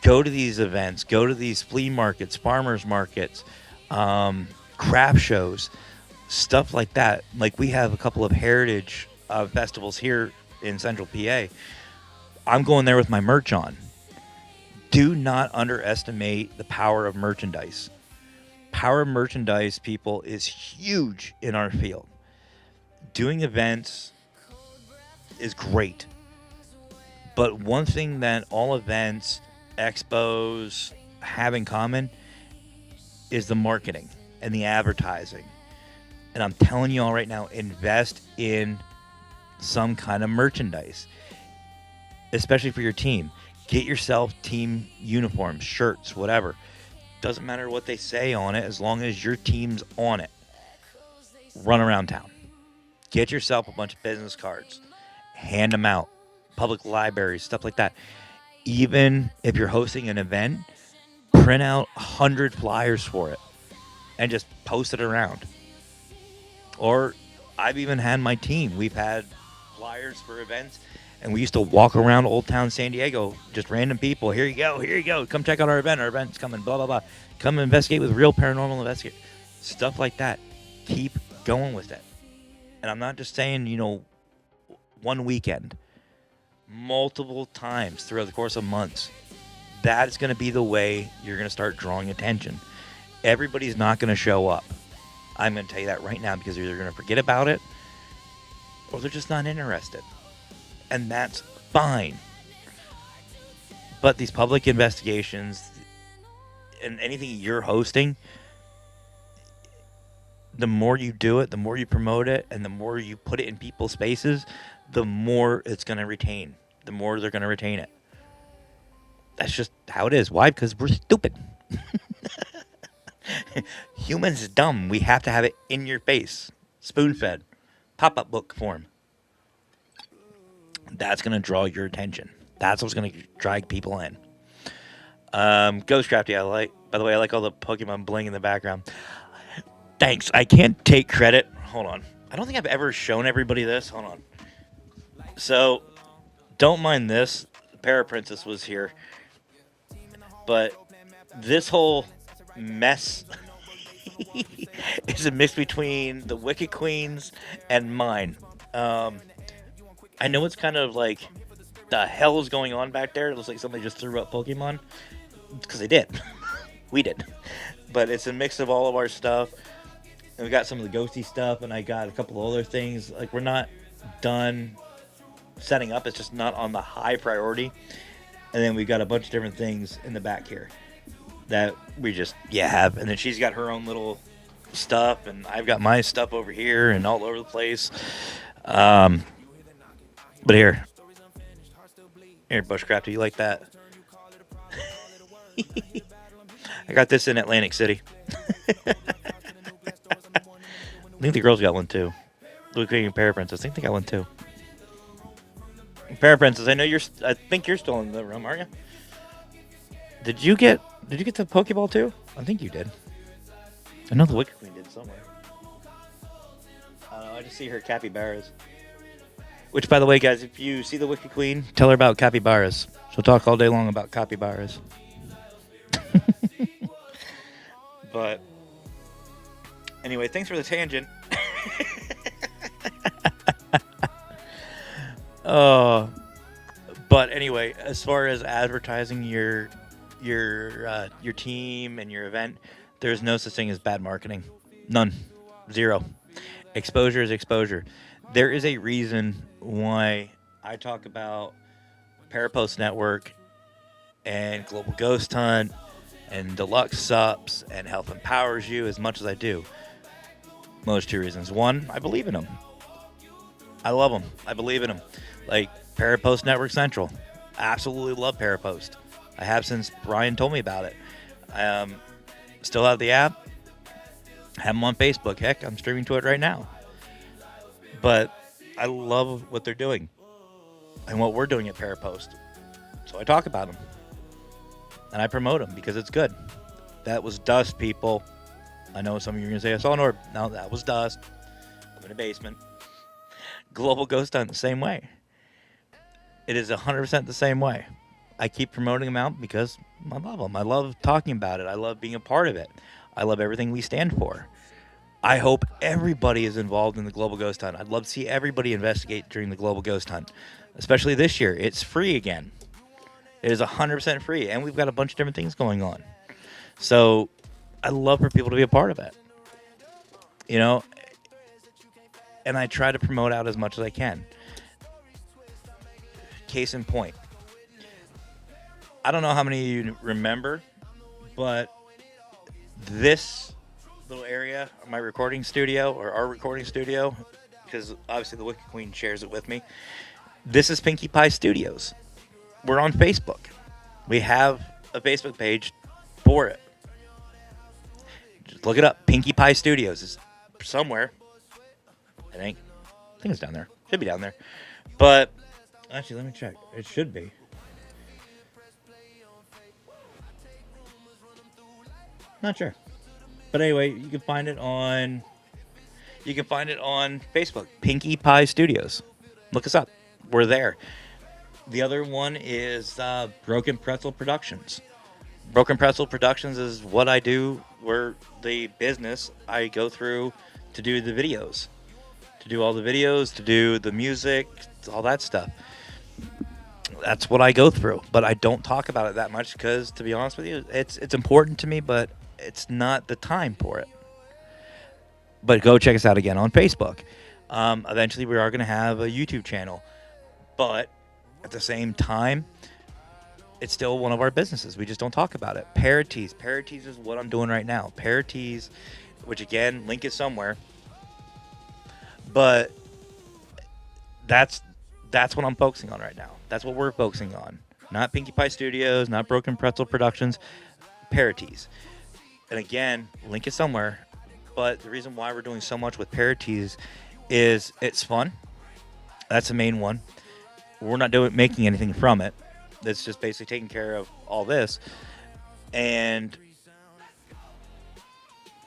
Go to these events. Go to these flea markets, farmers markets, craft shows, stuff like that. Like we have a couple of heritage festivals here in Central PA. I'm going there with my merch on. Do not underestimate the power of merchandise. Power of merchandise, people, is huge in our field. Doing events is great. But one thing that all events, expos have in common is the marketing and the advertising. And I'm telling you all right now, invest in some kind of merchandise, especially for your team. Get yourself team uniforms, shirts, whatever. Doesn't matter what they say on it as long as your team's on it. Run around town. Get yourself a bunch of business cards hand them out. Public libraries, stuff like that. Even if you're hosting an event, print out 100 flyers for it and just post it around. Or I've even had my team. We've had flyers for events, and we used to walk around Old Town San Diego, just random people. Here you go, here you go. Come check out our event. Our event's coming, blah, blah, blah. Come investigate with real paranormal investigators. Stuff like that. Keep going with it. And I'm not just saying, one weekend. Multiple times throughout the course of months. That is going to be the way you're going to start drawing attention. Everybody's not going to show up. I'm going to tell you that right now, because either they're going to forget about it or they're just not interested. And that's fine. But these public investigations and anything you're hosting, the more you do it, the more you promote it, and the more you put it in people's spaces, the more it's going to retain. The more they're going to retain it. That's just how it is. Why? Because we're stupid. Humans is dumb. We have to have it in your face. Spoon-fed. Pop-up book form. That's going to draw your attention. That's what's going to drag people in. Ghostcrafty, by the way, I like all the Pokemon bling in the background. Thanks. I can't take credit. Hold on. I don't think I've ever shown everybody this. Hold on. So, don't mind this. Paraprincess was here. But this whole mess is a mix between the Wicked Queens and mine. I know it's kind of like, the hell is going on back there? It looks like somebody just threw up Pokemon. Because they did. We did. But it's a mix of all of our stuff. And we got some of the ghosty stuff, and I got a couple of other things. Like, we're not done setting up. It's just not on the high priority. And then we've got a bunch of different things in the back here that we just, have. And then she's got her own little stuff, and I've got my stuff over here and all over the place. But here, Bushcrafter, you like that? I got this in Atlantic City. I think the girls got one too. Looking at Paraprincess, I think they got one too. Paraprincess, I think you're still in the room, aren't you? Did you get the Pokeball too? I think you did. I know the Wicked Queen did somewhere. I just see her capybaras. Which, by the way, guys, if you see the Wicked Queen, tell her about capybaras. She'll talk all day long about capybaras. But anyway, thanks for the tangent. But anyway, as far as advertising your team and your event, there's no such thing as bad marketing. None. Zero. Exposure is exposure. There is a reason why I talk about Parapostnetwork and Global Ghost Hunt and Deluxe Sups and Health Empowers You as much as I do. Well, there's two reasons. One, I believe in them. I love them. I believe in them. Like Parapost Network Central. I absolutely love Parapost. I have since Brian told me about it. Still have the app. Have them on Facebook. Heck, I'm streaming to it right now. But I love what they're doing and what we're doing at Parapost. So I talk about them. And I promote them because it's good. That was dust, people. I know some of you are going to say, I saw an orb. No, that was dust. I'm in a basement. Global Ghost Hunt the same way. It is 100% the same way. I keep promoting them out because I love them. I love talking about it. I love being a part of it. I love everything we stand for. I hope everybody is involved in the Global Ghost Hunt. I'd love to see everybody investigate during the Global Ghost Hunt, especially this year. It's free again. It is 100% free, and we've got a bunch of different things going on. So I love for people to be a part of it. You know, and I try to promote out as much as I can. Case in point. I don't know how many of you remember, but this little area, my recording studio, or our recording studio, because obviously the Wicked Queen shares it with me, this is Pinkie Pie Studios. We're on Facebook. We have a Facebook page for it. Just look it up. Pinkie Pie Studios is somewhere. I think it's down there. Should be down there. But actually, let me check. It should be. Not sure. But anyway, you can find it on Facebook, Pinkie Pie Studios. Look us up. We're there. The other one is Broken Pretzel Productions. Broken Pretzel Productions is what I do. We're the business I go through to do the videos, to do all the videos, to do the music, all that stuff. That's what I go through, but I don't talk about it that much because, to be honest with you, it's important to me, but it's not the time for it. But go check us out again on Facebook. Eventually, we are going to have a YouTube channel, but at the same time, it's still one of our businesses. We just don't talk about it. Paratees is what I'm doing right now. Paratees, which again, link is somewhere, but that's what I'm focusing on right now. That's what we're focusing on. Not Pinkie Pie Studios, not Broken Pretzel Productions, Paratees. And again, link is somewhere. But the reason why we're doing so much with Paratees is it's fun. That's the main one. We're not making anything from it. It's just basically taking care of all this. And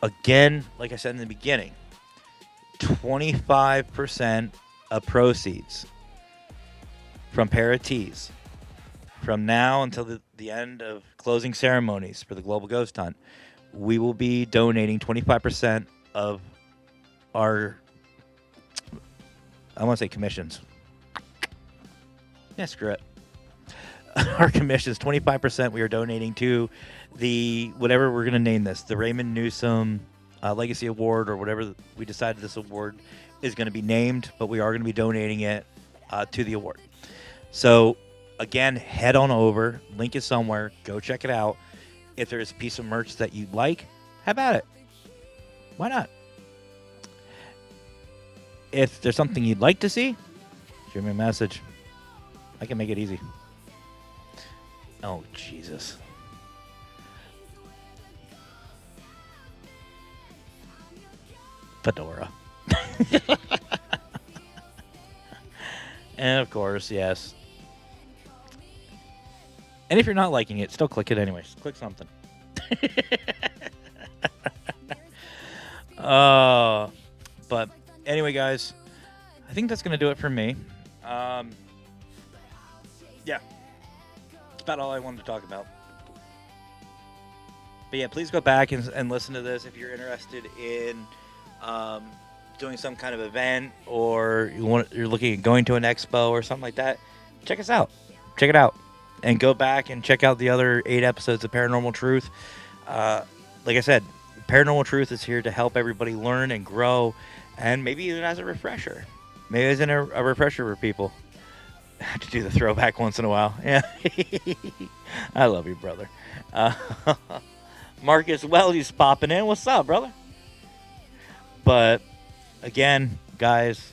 again, like I said in the beginning, 25% of proceeds from Paratees from now until the end of closing ceremonies for the Global Ghost Hunt, we will be donating 25% of our, I want to say commissions. Yeah, screw it. Our commissions, 25% we are donating to the, whatever we're going to name this, the Raymond Newsom Legacy Award, or whatever we decided this award is going to be named, but we are going to be donating it to the award. So again, head on over, link is somewhere, go check it out. If there's a piece of merch that you like, have at it. Why not? If there's something you'd like to see, shoot me a message. I can make it easy. Oh, Jesus. Fedora. And of course, yes. And if you're not liking it, still click it anyways. Click something. But anyway, guys, I think that's going to do it for me. Yeah. That's about all I wanted to talk about. But yeah, please go back and listen to this if you're interested in doing some kind of event, or you're looking at going to an expo or something like that. Check us out. Check it out. And go back and check out the other 8 episodes of Paranormal Truth. Like I said, Paranormal Truth is here to help everybody learn and grow, and maybe even as a refresher. Maybe as a refresher for people. I have to do the throwback once in a while. Yeah. I love you, brother. Marcus Welly's popping in. What's up, brother? But again, guys,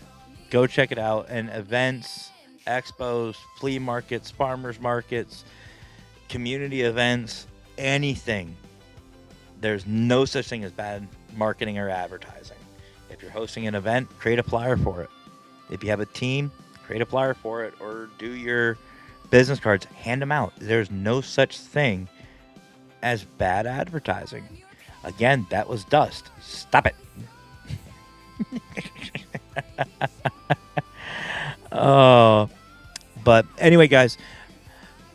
go check it out. And events, expos, flea markets, farmers markets, community events, anything. There's no such thing as bad marketing or advertising. If you're hosting an event, create a flyer for it. If you have a team, create a flyer for it, or do your business cards, hand them out. There's no such thing as bad advertising. Again, that was dust. Stop it. But anyway, guys,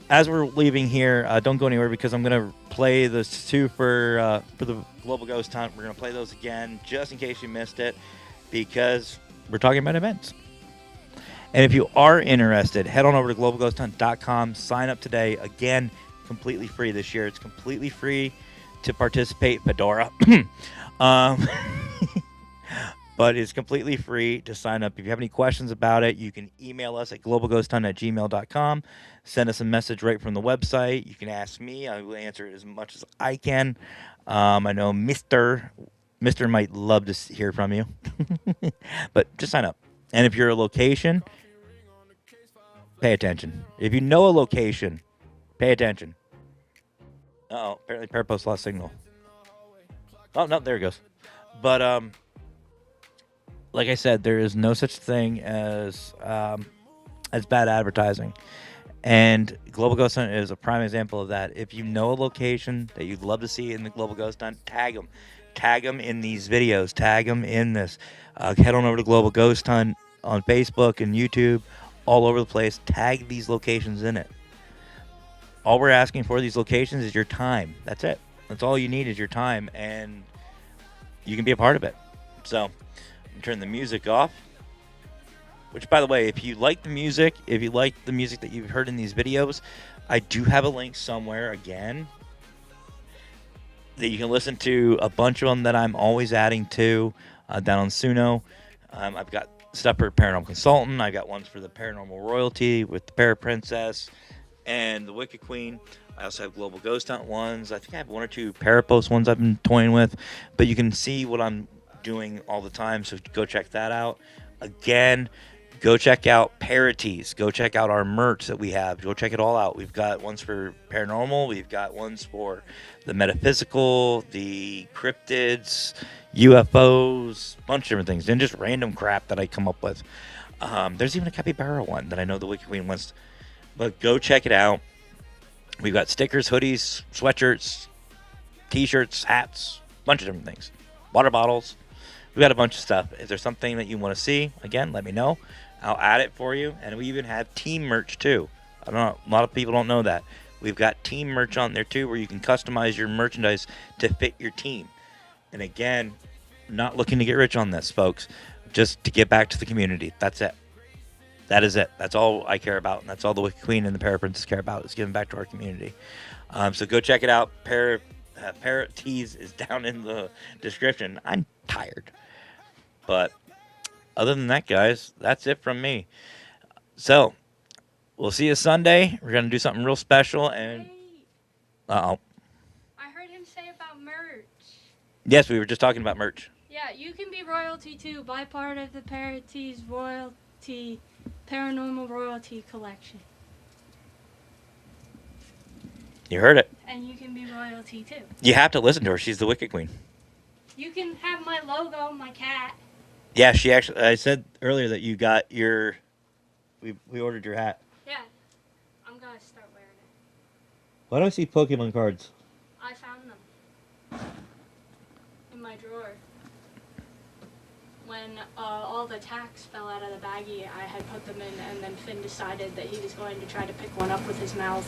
as we're leaving here, don't go anywhere, because I'm going to play those 2 for the Global Ghost Hunt. We're going to play those again just in case you missed it, because we're talking about events. And if you are interested, head on over to globalghosthunt.com. Sign up today. Again, completely free this year. It's completely free to participate. Fedora. But it's completely free to sign up. If you have any questions about it, you can email us at globalghosthunt@gmail.com. Send us a message right from the website. You can ask me. I will answer it as much as I can. I know Mr. might love to hear from you. But just sign up. And if you're a location, pay attention. If you know a location, pay attention. Uh-oh, apparently Parapost lost signal. Oh, no, there it goes. But, like I said, there is no such thing as That's bad advertising. And Global Ghost Hunt is a prime example of that. If you know a location that you'd love to see in the Global Ghost Hunt, tag them. Tag them in these videos. Tag them in this. Head on over to Global Ghost Hunt on Facebook and YouTube, all over the place. Tag these locations in it. All we're asking for these locations is your time. That's it. That's all you need is your time, and you can be a part of it. So, I'm turning the music off. Which, by the way, if you like the music that you've heard in these videos, I do have a link somewhere, again, that you can listen to a bunch of them that I'm always adding to down on Suno. I've got stuff for Paranormal Consultant. I got ones for the Paranormal Royalty with the Para Princess and the Wicked Queen. I also have Global Ghost Hunt ones. I think I have one or two Parapost ones I've been toying with. But you can see what I'm doing all the time, so go check that out. Again, go check out Paratees. Go check out our merch that we have. Go check it all out. We've got ones for paranormal. We've got ones for the metaphysical, the cryptids, UFOs, a bunch of different things. And just random crap that I come up with. There's even a capybara one that I know the Wicked Queen wants. But go check it out. We've got stickers, hoodies, sweatshirts, t-shirts, hats, a bunch of different things. Water bottles. We've got a bunch of stuff. If there's something that you want to see, again, let me know. I'll add it for you. And we even have team merch too. I don't know, a lot of people don't know that. We've got team merch on there too, where you can customize your merchandise to fit your team. And again, not looking to get rich on this, folks. Just to give back to the community. That's it. That is it. That's all I care about, and that's all the Wicked Queen and the Para Princess care about, is giving back to our community. So go check it out. Paratees is down in the description. I'm tired. But other than that, guys, that's it from me. So we'll see you Sunday. We're going to do something real special. And uh-oh. I heard him say about merch. Yes, we were just talking about merch. Yeah, you can be royalty too. Buy part of the Paratees royalty, paranormal royalty collection. You heard it. And you can be royalty too. You have to listen to her. She's the Wicked Queen. You can have my logo, my cat. Yeah, she actually. I said earlier that you got your. We ordered your hat. Yeah, I'm gonna start wearing it. Why do I see Pokemon cards? I found them in my drawer. When all the tacks fell out of the baggie, I had put them in, and then Finn decided that he was going to try to pick one up with his mouth.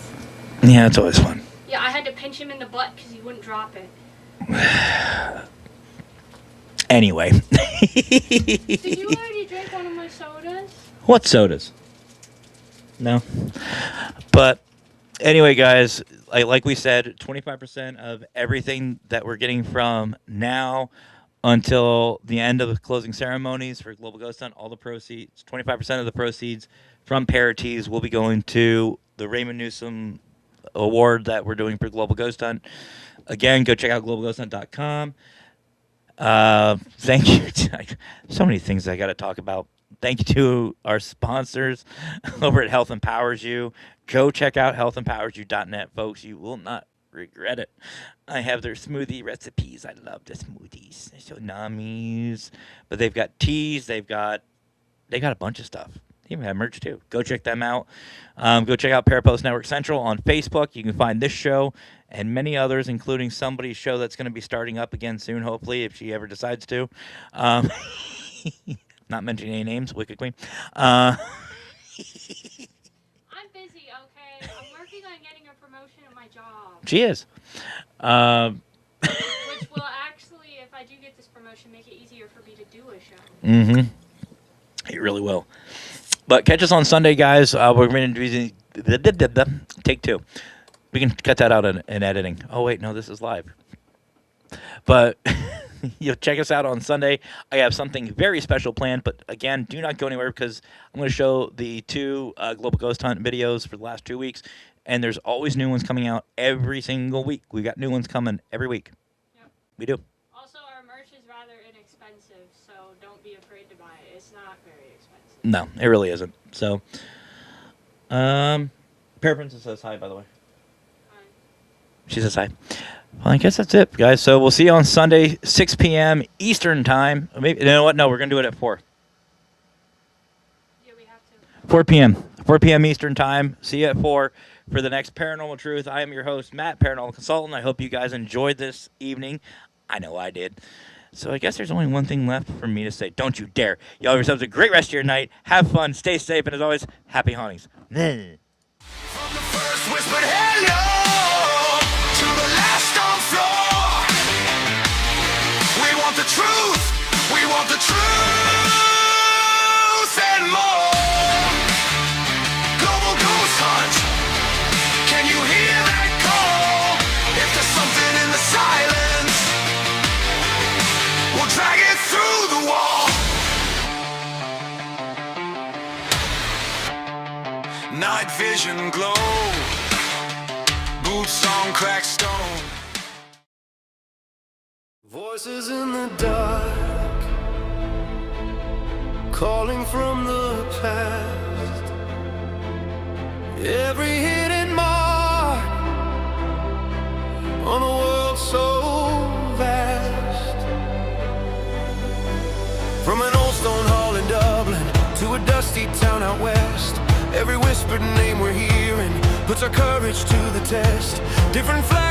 Yeah, it's always fun. Yeah, I had to pinch him in the butt because he wouldn't drop it. Anyway. Did you already drink one of my sodas? What sodas? No. But anyway, guys, like we said, 25% of everything that we're getting from now until the end of the closing ceremonies for Global Ghost Hunt, all the proceeds, 25% of the proceeds from Paratees will be going to the Raymond Newsom award that we're doing for Global Ghost Hunt. Again, go check out globalghosthunt.com. Thank you. So many things I got to talk about. Thank you to our sponsors over at Health Empowers You. Go check out healthempowersyou.net, folks. You will not regret it. I have their smoothie recipes. I love the smoothies. They're so nummies. But they've got teas. They got a bunch of stuff. They even have merch too. Go check them out. Go check out Parapost Network Central on Facebook. You can find this show and many others, including somebody's show that's going to be starting up again soon, hopefully, if she ever decides to. Not mentioning any names, Wicked Queen. I'm busy, okay? I'm working on getting a promotion at my job. She is. Which will actually, if I do get this promotion, make it easier for me to do a show. Mm-hmm. It really will. But catch us on Sunday, guys. We're going to do take two. We can cut that out in editing. Oh, wait, no, this is live. But you'll check us out on Sunday. I have something very special planned. But, again, do not go anywhere because I'm going to show the two Global Ghost Hunt videos for the last 2 weeks. And there's always new ones coming out every single week. We got new ones coming every week. Yep. We do. Also, our merch is rather inexpensive, so don't be afraid to buy it. It's not very expensive. No, it really isn't. So, Para Princess says hi, by the way. Hi. She says hi. Well, I guess that's it, guys. So we'll see you on Sunday, 6 p.m. Eastern time. Maybe, you know what? No, we're going to do it at 4. Yeah, we have to. 4 p.m. 4 p.m. Eastern Time. See you at 4 for the next Paranormal Truth. I am your host, Matt, Paranormal Consultant. I hope you guys enjoyed this evening. I know I did. So I guess there's only one thing left for me to say. Don't you dare. Y'all have yourselves a great rest of your night. Have fun. Stay safe. And as always, happy hauntings. From the first whispered hello to the last on floor, we want the truth. We want the truth and more. Global ghost hunt. Can you hear that call? If there's something in the silence, we'll drag it through the wall. Night vision glow, boots on cracked stone. Voices in the dark, calling from the past. Every hidden mark on a world so vast. From an old stone hall in Dublin to a dusty town out west, every whispered name we're hearing puts our courage to the test. Different flags